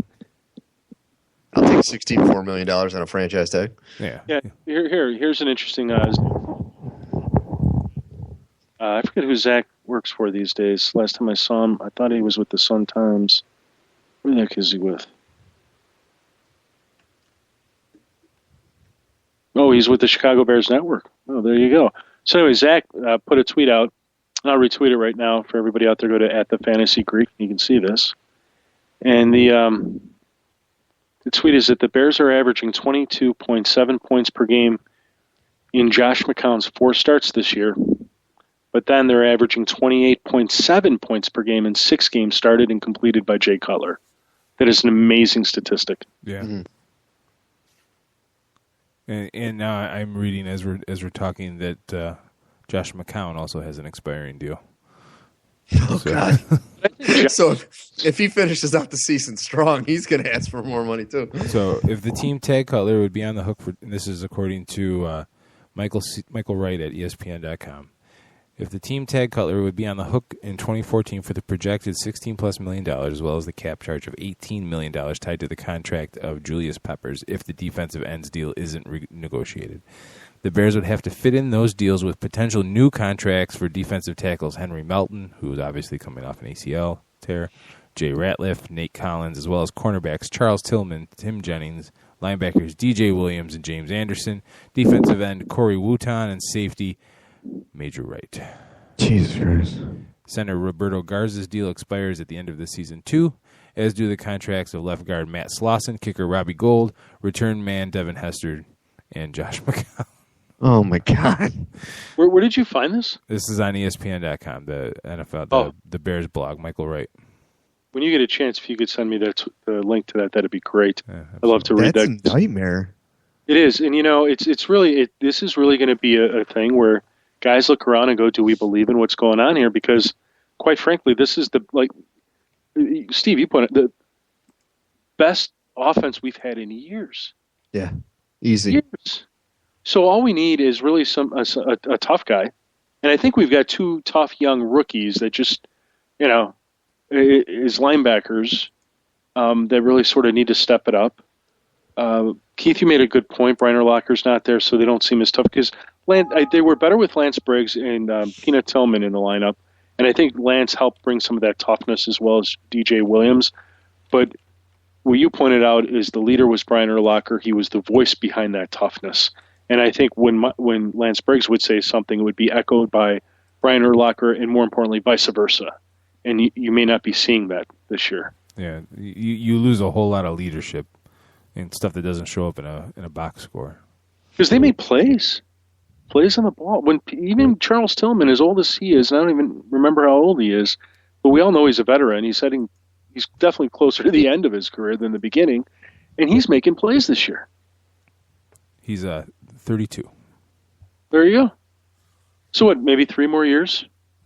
I'll take $16.4 million on a franchise tag. Yeah. Here's an interesting. I forget who Zach works for these days. Last time I saw him, I thought he was with the Sun Times. Who the heck is he with? Oh, he's with the Chicago Bears Network. Oh, there you go. So anyway, Zach put a tweet out. I'll retweet it right now for everybody out there. Go to @thefantasygreek. You can see this. And the The tweet is that the Bears are averaging 22.7 points per game in Josh McCown's 4 starts this year, but then they're averaging 28.7 points per game in 6 games started and completed by Jay Cutler. That is an amazing statistic. Yeah. Mm-hmm. And now I'm reading as we're talking that Josh McCown also has an expiring deal. Oh, God. So if he finishes out the season strong, he's going to ask for more money, too. So if the team tag Cutler would be on the hook for, and this is according to Michael Wright at ESPN.com, if the team tag Cutler would be on the hook in 2014 for the projected $16+ million, as well as the cap charge of $18 million tied to the contract of Julius Peppers if the defensive ends deal isn't renegotiated. The Bears would have to fit in those deals with potential new contracts for defensive tackles Henry Melton, who is obviously coming off an ACL tear, Jay Ratliff, Nate Collins, as well as cornerbacks Charles Tillman, Tim Jennings, linebackers DJ Williams and James Anderson, defensive end Corey Wooten, and safety Major Wright. Jesus Christ. Center Roberto Garza's deal expires at the end of the season, too, as do the contracts of left guard Matt Slauson, kicker Robbie Gould, return man Devin Hester, and Josh McCown. Oh, my God. Where did you find this? This is on ESPN.com, the NFL, the Bears blog, Michael Wright. When you get a chance, if you could send me the link to that, that'd be great. Yeah, I'd love to read that. That's a nightmare. It is, and it's really this is really going to be a thing where guys look around and go, "Do we believe in what's going on here?" Because, quite frankly, this is Steve, you put it, the best offense we've had in years. Yeah, easy. Years. So all we need is really a tough guy, and I think we've got 2 tough young rookies that just, is linebackers that really sort of need to step it up. Keith, you made a good point. Brian Urlacher's not there, so they don't seem as tough because they were better with Lance Briggs and Peanut Tillman in the lineup, and I think Lance helped bring some of that toughness as well as DJ Williams. But what you pointed out is the leader was Brian Urlacher. He was the voice behind that toughness. And I think when Lance Briggs would say something, it would be echoed by Brian Urlacher and, more importantly, vice versa. And you may not be seeing that this year. Yeah, you lose a whole lot of leadership and stuff that doesn't show up in a box score. Because they made plays on the ball. When even Charles Tillman, as old as he is, and I don't even remember how old he is, but we all know he's a veteran. He's definitely closer to the end of his career than the beginning, and he's making plays this year. He's 32. There you go. So what? Maybe 3 more years.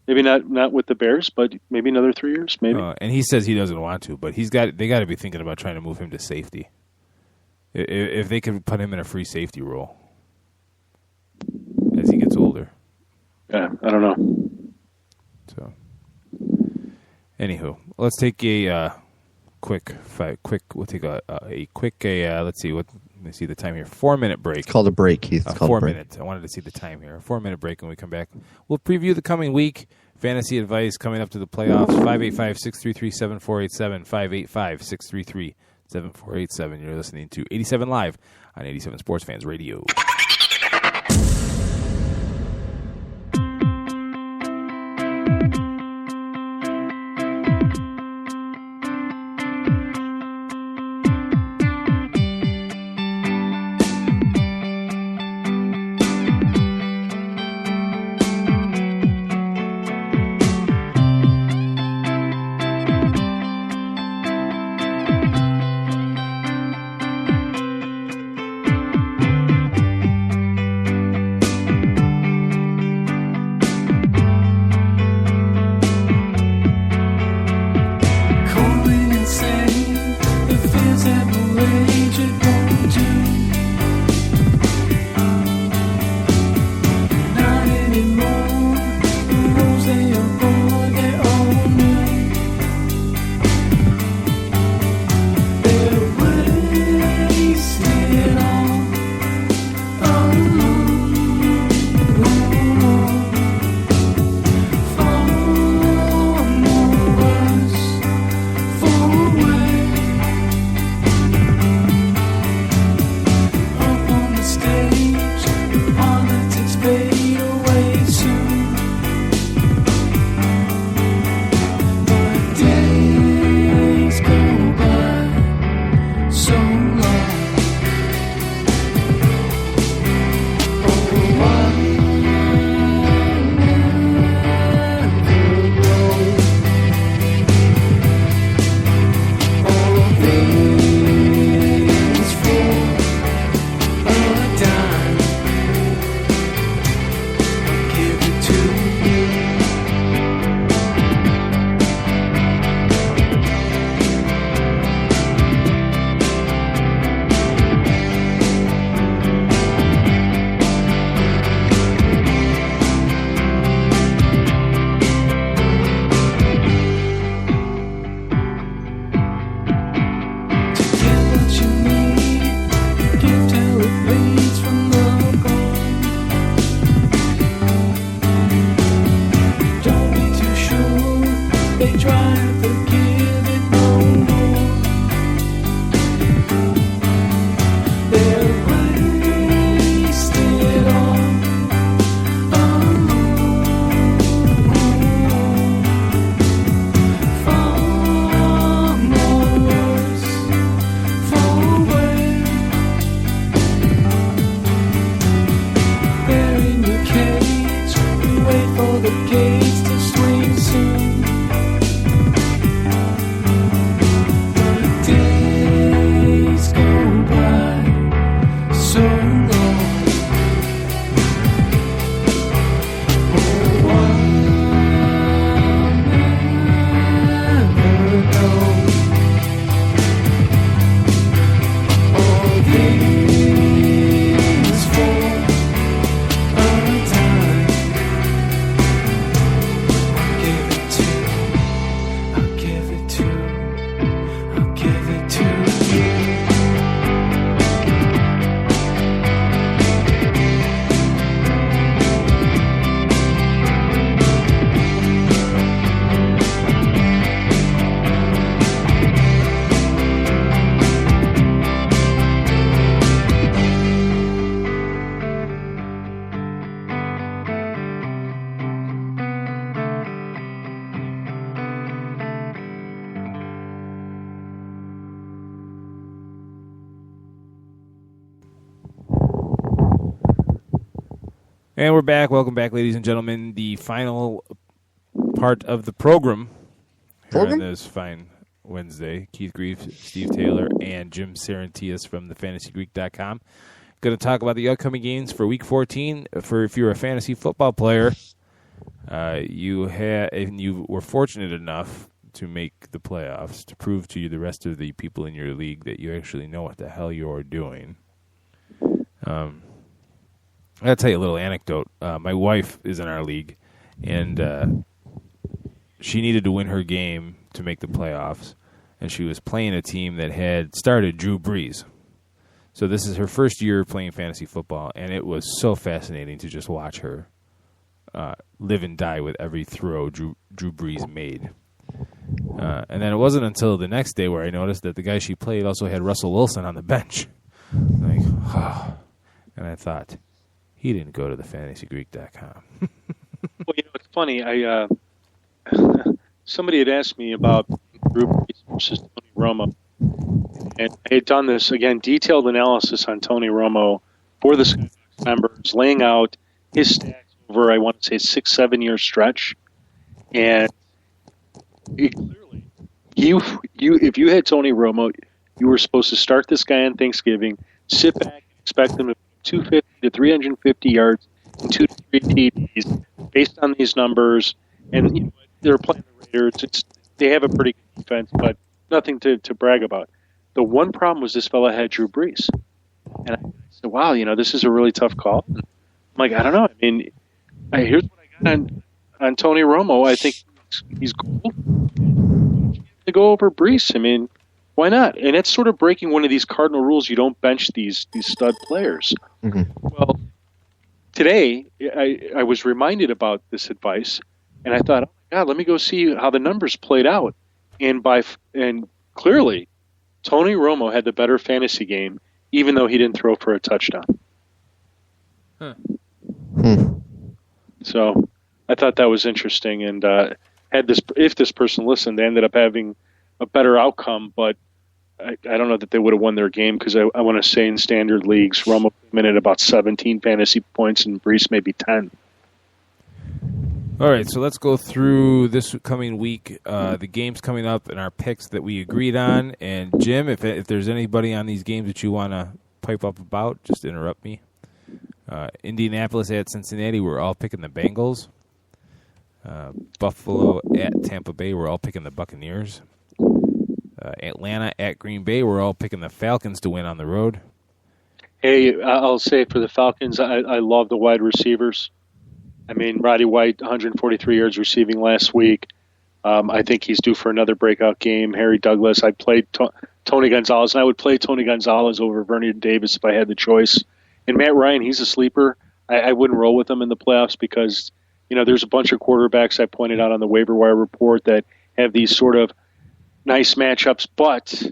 Maybe not with the Bears, but maybe another 3 years. Maybe. And he says he doesn't want to, but they got to be thinking about trying to move him to safety. If they can put him in a free safety role as he gets older. Yeah, I don't know. So, anywho, let's take a quick. We'll take a quick. Let's see what. Let me see the time here. 4-minute break. It's called a break, Keith. It's called 4 minutes. I wanted to see the time here. A 4-minute break, and we come back. We'll preview the coming week. Fantasy advice coming up to the playoffs. 585-633-7487. 585-633-7487. You're listening to 87 Live on 87 Sports Fans Radio. And we're back. Welcome back, ladies and gentlemen. The final part of the program on this fine Wednesday. Keith Grief, Steve Taylor, and Jim Saranteas from thefantasygreek.com. Going to talk about the upcoming games for Week 14. For if you're a fantasy football player, you were fortunate enough to make the playoffs to prove to you the rest of the people in your league that you actually know what the hell you're doing. I'll tell you a little anecdote. My wife is in our league, and she needed to win her game to make the playoffs, and she was playing a team that had started Drew Brees. So this is her first year playing fantasy football, and it was so fascinating to just watch her live and die with every throw Drew Brees made. And then it wasn't until the next day where I noticed that the guy she played also had Russell Wilson on the bench. Like, oh. And I thought, he didn't go to thefantasygreek.com. Well, it's funny. Somebody had asked me about Drew Brees versus Tony Romo. And I had done this, again, detailed analysis on Tony Romo for the Skybox members, laying out his stats over, I want to say, 6-7 year stretch. And clearly, if you had Tony Romo, you were supposed to start this guy on Thanksgiving, sit back and expect him to 250 to 350 yards and 2 to 3 TDs based on these numbers. And they're playing the Raiders. They have a pretty good defense, but nothing to brag about. The one problem was this fella had Drew Brees. And I said, wow, this is a really tough call. And I'm like, I don't know. I mean, here's what I got on Tony Romo. I think he's gold. To go over Brees. I mean, why not? And it's sort of breaking one of these cardinal rules. You don't bench these stud players. Mm-hmm. Well, today I was reminded about this advice, and I thought, oh my God, let me go see how the numbers played out. And clearly, Tony Romo had the better fantasy game, even though he didn't throw for a touchdown. Huh. So I thought that was interesting, and if this person listened, they ended up having a better outcome, but I don't know that they would have won their game because I want to say in standard leagues, Romo came in at about 17 fantasy points and Brees maybe 10. All right, so let's go through this coming week, the games coming up and our picks that we agreed on. And Jim, if there's anybody on these games that you want to pipe up about, just interrupt me. Indianapolis at Cincinnati, we're all picking the Bengals. Buffalo at Tampa Bay, we're all picking the Buccaneers. Atlanta at Green Bay, we're all picking the Falcons to win on the road. Hey, I'll say for the Falcons, I love the wide receivers. I mean, Roddy White, 143 yards receiving last week. I think he's due for another breakout game. Harry Douglas, I played Tony Gonzalez, and I would play Tony Gonzalez over Vernon Davis if I had the choice. And Matt Ryan, he's a sleeper. I wouldn't roll with him in the playoffs because, there's a bunch of quarterbacks I pointed out on the waiver wire report that have these sort of nice matchups, but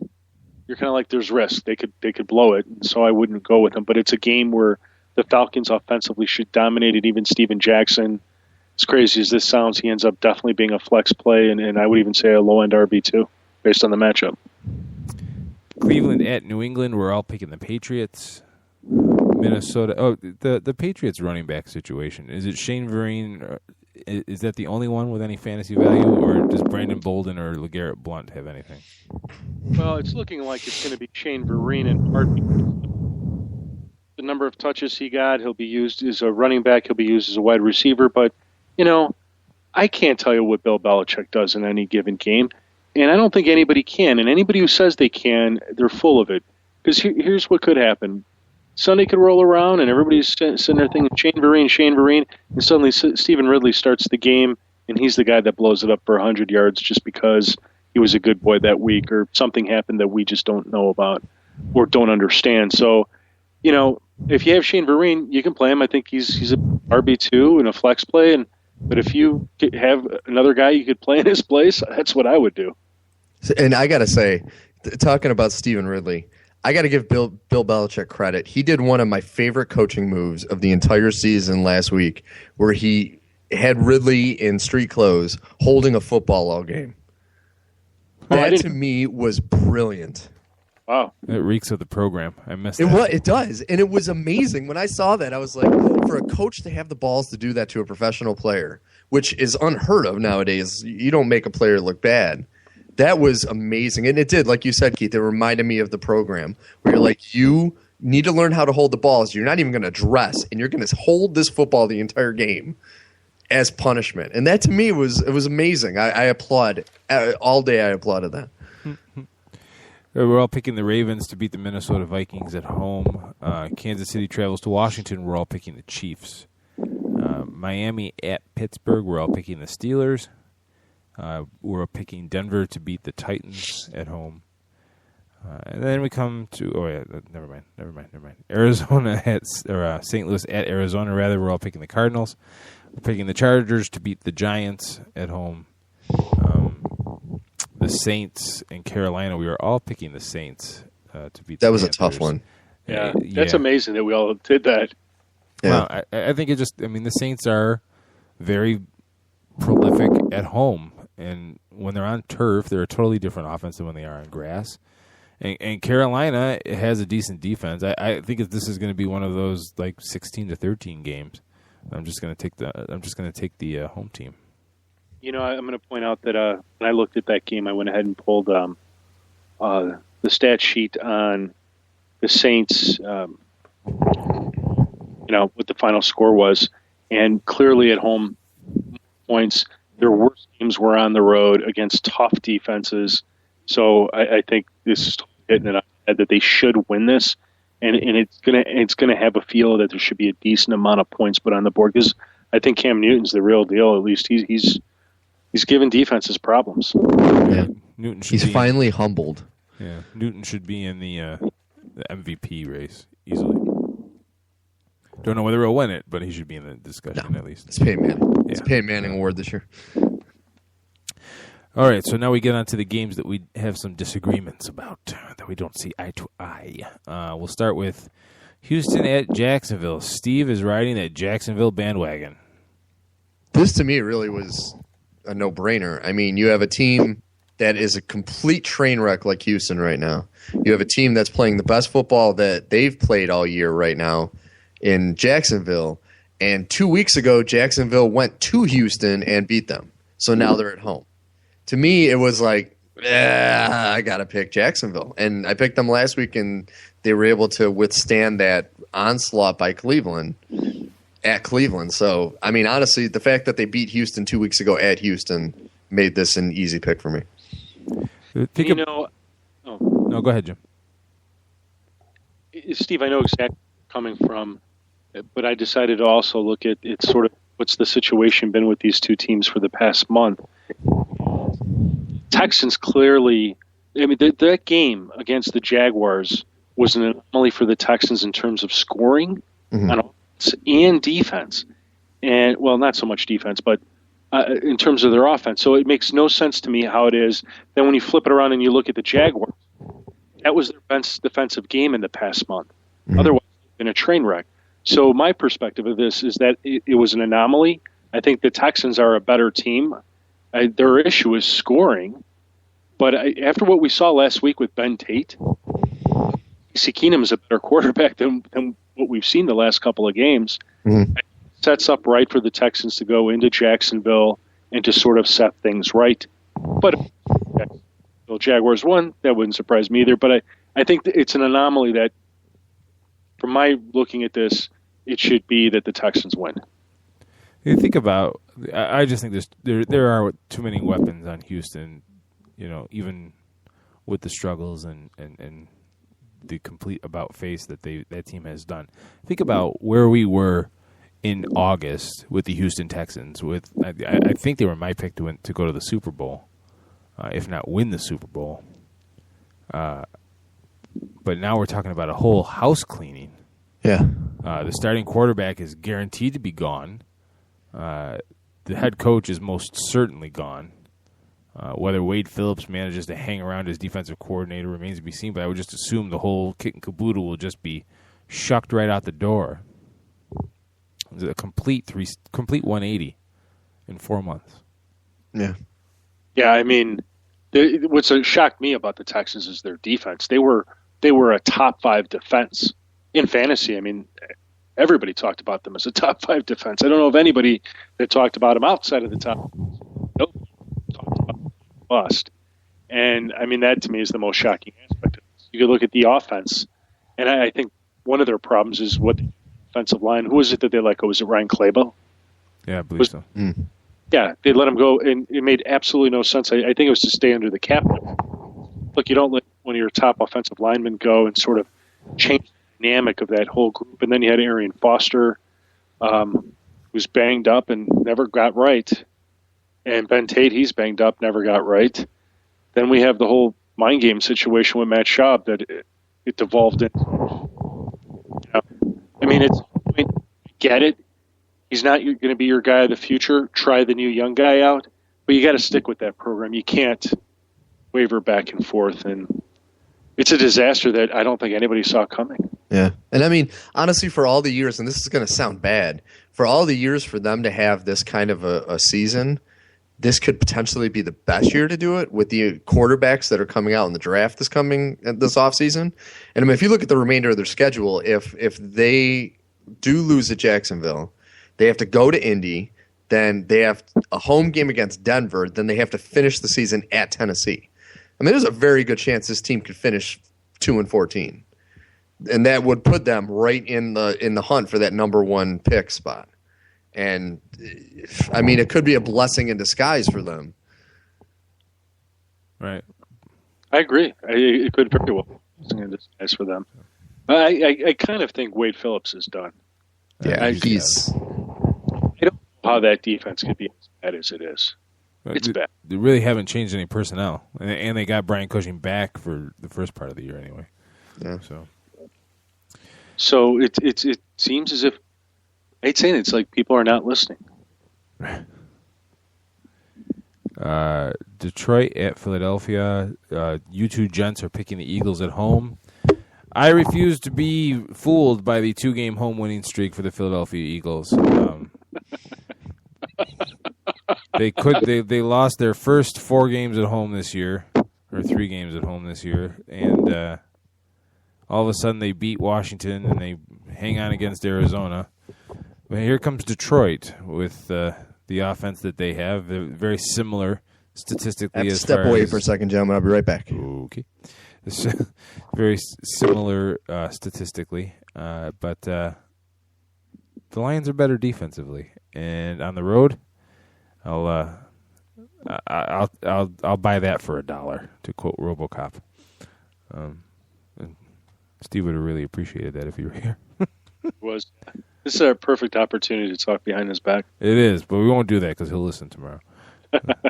you're kind of like there's risk. They could blow it, and so I wouldn't go with them. But it's a game where the Falcons offensively should dominate it. Even Steven Jackson, as crazy as this sounds, he ends up definitely being a flex play, and I would even say a low-end RB2 based on the matchup. Cleveland at New England, we're all picking the Patriots. Minnesota, the Patriots running back situation. Is it Shane Vereen? Is that the only one with any fantasy value, or does Brandon Bolden or LeGarrette Blount have anything? Well, it's looking like it's going to be Shane Vereen in part because the number of touches he got, he'll be used as a running back, he'll be used as a wide receiver, but, I can't tell you what Bill Belichick does in any given game, and I don't think anybody can, and anybody who says they can, they're full of it, because here's what could happen. Sunday could roll around, and everybody's sitting there thinking, Shane Vereen, and suddenly Stephen Ridley starts the game, and he's the guy that blows it up for 100 yards just because he was a good boy that week, or something happened that we just don't know about or don't understand. So, if you have Shane Vereen, you can play him. I think he's a RB2 and a flex play, but if you have another guy you could play in his place, that's what I would do. And I got to say, talking about Stephen Ridley, I got to give Bill Belichick credit. He did one of my favorite coaching moves of the entire season last week, where he had Ridley in street clothes holding a football all game. That to me was brilliant. Wow. It reeks of the program. I missed It that. was, it does, and it was amazing. When I saw that, I was like, for a coach to have the balls to do that to a professional player, which is unheard of nowadays. You don't make a player look bad. That was amazing, and it did, like you said, Keith. It reminded me of the program where you're like, you need to learn how to hold the balls. You're not even going to dress, and you're going to hold this football the entire game as punishment. And that to me was amazing. I applaud all day. I applauded that. We're all picking the Ravens to beat the Minnesota Vikings at home. Kansas City travels to Washington. We're all picking the Chiefs. Miami at Pittsburgh. We're all picking the Steelers. We're picking Denver to beat the Titans at home. And then we come to never mind. Arizona at St. Louis at Arizona. Rather, we're all picking the Cardinals. We're picking the Chargers to beat the Giants at home. The Saints and Carolina. We were all picking the Saints to beat. That the was Panthers. a tough one. Yeah, that's amazing that we all did that. Yeah. Well, I think it just. I mean, the Saints are very prolific at home, and when they're on turf, they're a totally different offense than when they are on grass. And Carolina has a decent defense. I think this is going to be one of those like 16-13 games. I'm just going to take the home team. You know, I'm going to point out that when I looked at that game, I went ahead and pulled the stat sheet on the Saints. What the final score was, and clearly at home points, their worst games were on the road against tough defenses. So I think this is hitting it on the head that they should win this, and it's gonna have a feel that there should be a decent amount of points put on the board, because I think Cam Newton's the real deal. At least he's giving defenses problems. Yeah, Newton. He's finally humbled. Yeah, Newton should be in the MVP race easily. Don't know whether he'll win it, but he should be in the discussion at least. It's Peyton Manning. Yeah. It's Peyton Manning Award this year. All right, so now we get on to the games that we have some disagreements about, that we don't see eye to eye. We'll start with Houston at Jacksonville. Steve is riding that Jacksonville bandwagon. This, to me, really was a no-brainer. I mean, you have a team that is a complete train wreck like Houston right now. You have a team that's playing the best football that they've played all year right now in Jacksonville. And 2 weeks ago, Jacksonville went to Houston and beat them. So now they're at home. To me, it was like, I got to pick Jacksonville. And I picked them last week, and they were able to withstand that onslaught by Cleveland at Cleveland. So, I mean, honestly, the fact that they beat Houston 2 weeks ago at Houston made this an easy pick for me. No, go ahead, Jim. Steve, I know exactly where you're coming from, but I decided to also look at it's sort of what's the situation been with these two teams for the past month. Texans clearly, I mean, that game against the Jaguars was an anomaly for the Texans in terms of scoring on offense and defense. And, well, not so much defense, but in terms of their offense. So it makes no sense to me how it is. Then when you flip it around and you look at the Jaguars, that was their best defensive game in the past month. Otherwise, it's been a train wreck. So my perspective of this is that it was an anomaly. I think the Texans are a better team. Their issue is scoring. But after what we saw last week with Ben Tate, Casey Keenum is a better quarterback than what we've seen the last couple of games. It sets up right for the Texans to go into Jacksonville and to sort of set things right. But if the Jaguars won, that wouldn't surprise me either. But I think it's an anomaly that, from my looking at this, it should be that the Texans win. You think about, I just think there are too many weapons on Houston, even with the struggles and the complete about face that that team has done. Think about where we were in August with the Houston Texans. I think they were my pick to go to the Super Bowl, if not win the Super Bowl. But now we're talking about a whole house cleaning. Yeah. The starting quarterback is guaranteed to be gone. The head coach is most certainly gone. Whether Wade Phillips manages to hang around as defensive coordinator remains to be seen, but I would just assume the whole kit and caboodle will just be shucked right out the door. It's a complete 180 in 4 months. Yeah. Yeah, I mean, What's shocked me about the Texans is their defense. They were a top 5 defense in fantasy. I mean, everybody talked about them as a top 5 defense. I don't know of anybody that talked about them outside of the top. Nope, talked about them bust. And I mean, that to me is the most shocking aspect of this. You could look at the offense, and I think one of their problems is what the offensive line. Who was it that they let go? Was it Ryan Clabo? Yeah, I believe so. Yeah, they let him go, and it made absolutely no sense. I think it was to stay under the cap. Look, you don't let one of your top offensive linemen go and sort of change the dynamic of that whole group. And then you had Arian Foster, who's banged up and never got right. And Ben Tate, he's banged up, never got right. Then we have the whole mind game situation with Matt Schaub that it devolved in. I mean, get it. He's not going to be your guy of the future. Try the new young guy out. But you got to stick with that program. You can't waver back and forth. And it's a disaster that I don't think anybody saw coming. Yeah. And I mean, honestly, for all the years, and this is going to sound bad, for all the years for them to have this kind of a season, this could potentially be the best year to do it with the quarterbacks that are coming out in the draft this offseason. And I mean, if you look at the remainder of their schedule, if they do lose at Jacksonville, they have to go to Indy, then they have a home game against Denver, then they have to finish the season at Tennessee. I mean, there's a very good chance this team could finish 2-14. And that would put them right in the hunt for that number 1 pick spot. And I mean, it could be a blessing in disguise for them. Right. I agree. It could very well be a blessing in disguise for them. I kind of think Wade Phillips is done. Yeah, I don't know how that defense could be as bad as it is. It's bad. They really haven't changed any personnel, and they got Brian Cushing back for the first part of the year anyway. Yeah. So it seems as if I'd say it's like people are not listening. Detroit at Philadelphia. You two gents are picking the Eagles at home. I refuse to be fooled by the 2-game home winning streak for the Philadelphia Eagles. They lost their first 4 games at home this year, or 3 games at home this year, and all of a sudden they beat Washington and they hang on against Arizona. But here comes Detroit with the offense that they have. They're very similar statistically. I have to step away for a second, gentlemen. I'll be right back. Okay. It's very similar statistically, but the Lions are better defensively, and on the road, I'll buy that for $1, to quote RoboCop. Steve would have really appreciated that if you were here. This is a perfect opportunity to talk behind his back. It is, but we won't do that because he'll listen tomorrow.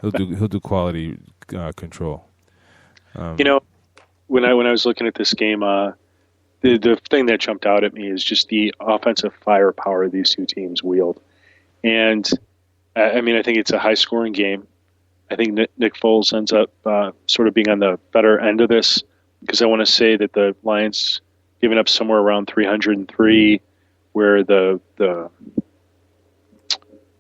He'll do quality control. When I was looking at this game, the thing that jumped out at me is just the offensive firepower these two teams wield. And, I mean, I think it's a high-scoring game. I think Nick Foles ends up sort of being on the better end of this, because I want to say that the Lions giving up somewhere around 303, where the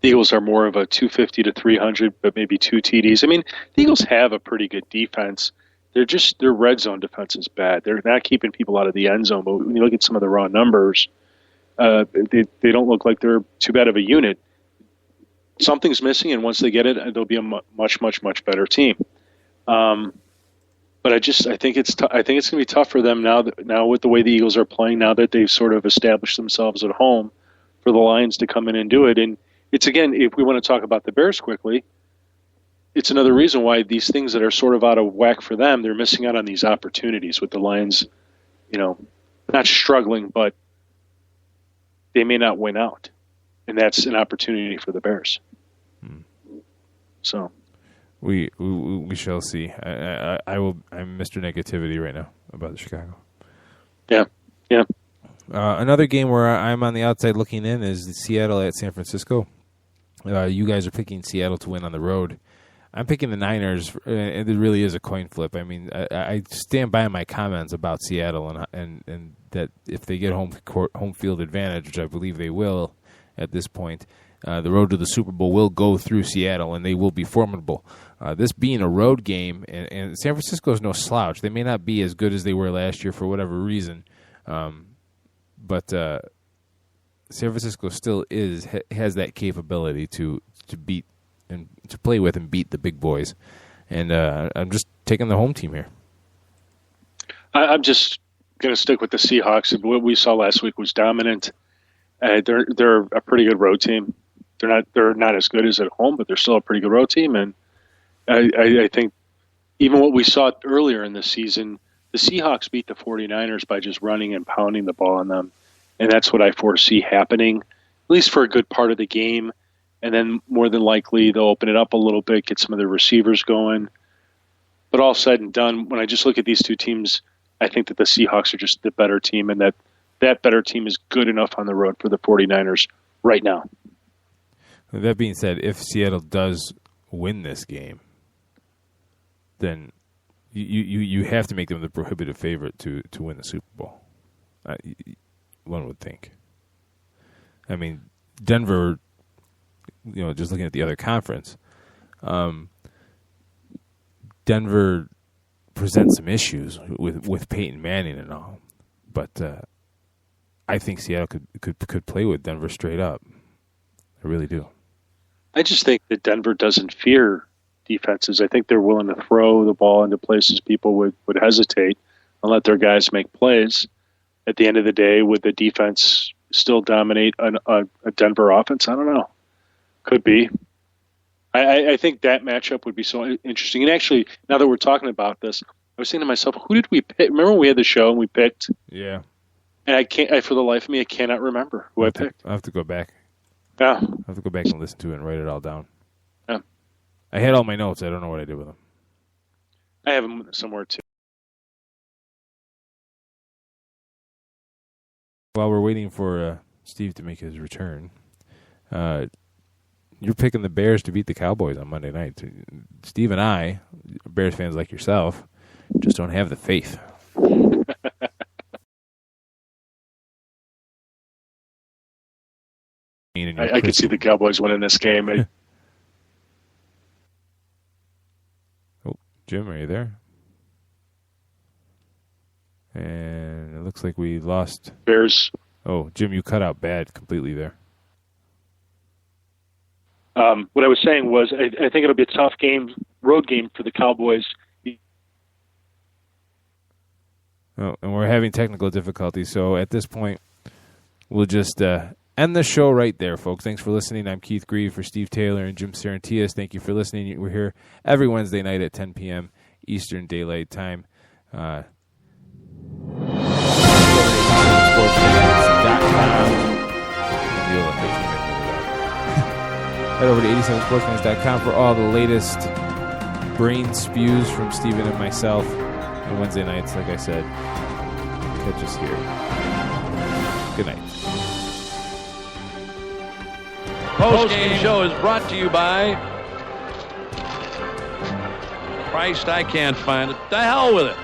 Eagles are more of a 250 to 300, but maybe 2 TDs. I mean, the Eagles have a pretty good defense. Their red zone defense is bad. They're not keeping people out of the end zone, but when you look at some of the raw numbers, they don't look like they're too bad of a unit. Something's missing, and once they get it, they'll be a much, much, much better team. But I think it's going to be tough for them now with the way the Eagles are playing. Now that they've sort of established themselves at home, for the Lions to come in and do it. And it's, again, if we want to talk about the Bears quickly, it's another reason why these things that are sort of out of whack for them, they're missing out on these opportunities with the Lions, not struggling, but they may not win out. And that's an opportunity for the Bears. So we shall see. I'm Mr. Negativity right now about the Chicago. Yeah. Another game where I'm on the outside looking in is Seattle at San Francisco. You guys are picking Seattle to win on the road. I'm picking the Niners, and it really is a coin flip. I mean, I stand by my comments about Seattle and that if they get home field advantage, which I believe they will at this point, the road to the Super Bowl will go through Seattle, and they will be formidable. This being a road game, and San Francisco is no slouch. They may not be as good as they were last year for whatever reason, but San Francisco still has that capability to beat and to play with and beat the big boys. And I'm just taking the home team here. I'm just going to stick with the Seahawks. What we saw last week was dominant. They're a pretty good road team. They're not as good as at home, but they're still a pretty good road team. And I think even what we saw earlier in the season, the Seahawks beat the 49ers by just running and pounding the ball on them. And that's what I foresee happening, at least for a good part of the game. And then more than likely they'll open it up a little bit, get some of their receivers going. But all said and done, when I just look at these two teams, I think that the Seahawks are just the better team, and that better team is good enough on the road for the 49ers right now. That being said, if Seattle does win this game, then you have to make them the prohibitive favorite to win the Super Bowl. One would think. I mean, Denver, just looking at the other conference, Denver presents some issues with Peyton Manning and all, but I think Seattle could play with Denver straight up. I really do. I just think that Denver doesn't fear defenses. I think they're willing to throw the ball into places people would hesitate and let their guys make plays. At the end of the day, would the defense still dominate a Denver offense? I don't know. Could be. I think that matchup would be so interesting. And actually, now that we're talking about this, I was saying to myself, who did we pick? Remember when we had the show and we picked? Yeah. And for the life of me, I cannot remember who I picked. I have to go back. Yeah. I have to go back and listen to it and write it all down. Yeah. I had all my notes. I don't know what I did with them. I have them somewhere, too. While we're waiting for Steve to make his return, you're picking the Bears to beat the Cowboys on Monday night. Steve and I, Bears fans like yourself, just don't have the faith. I could see the Cowboys winning this game. Oh, Jim, are you there? And it looks like we lost Bears. Oh, Jim, you cut out bad completely there. What I was saying was I think it'll be a tough game, road game for the Cowboys. Oh, and we're having technical difficulties, so at this point, we'll just end the show right there, folks. Thanks for listening. I'm Keith Grieve for Steve Taylor and Jim Saranteas. Thank you for listening. We're here every Wednesday night at 10 p.m. Eastern Daylight Time. Head over to 87sportsfans.com for all the latest brain spews from Steven and myself. And Wednesday nights, like I said, catch us here. Good night. Post-game show is brought to you by Christ, I can't find it. The hell with it.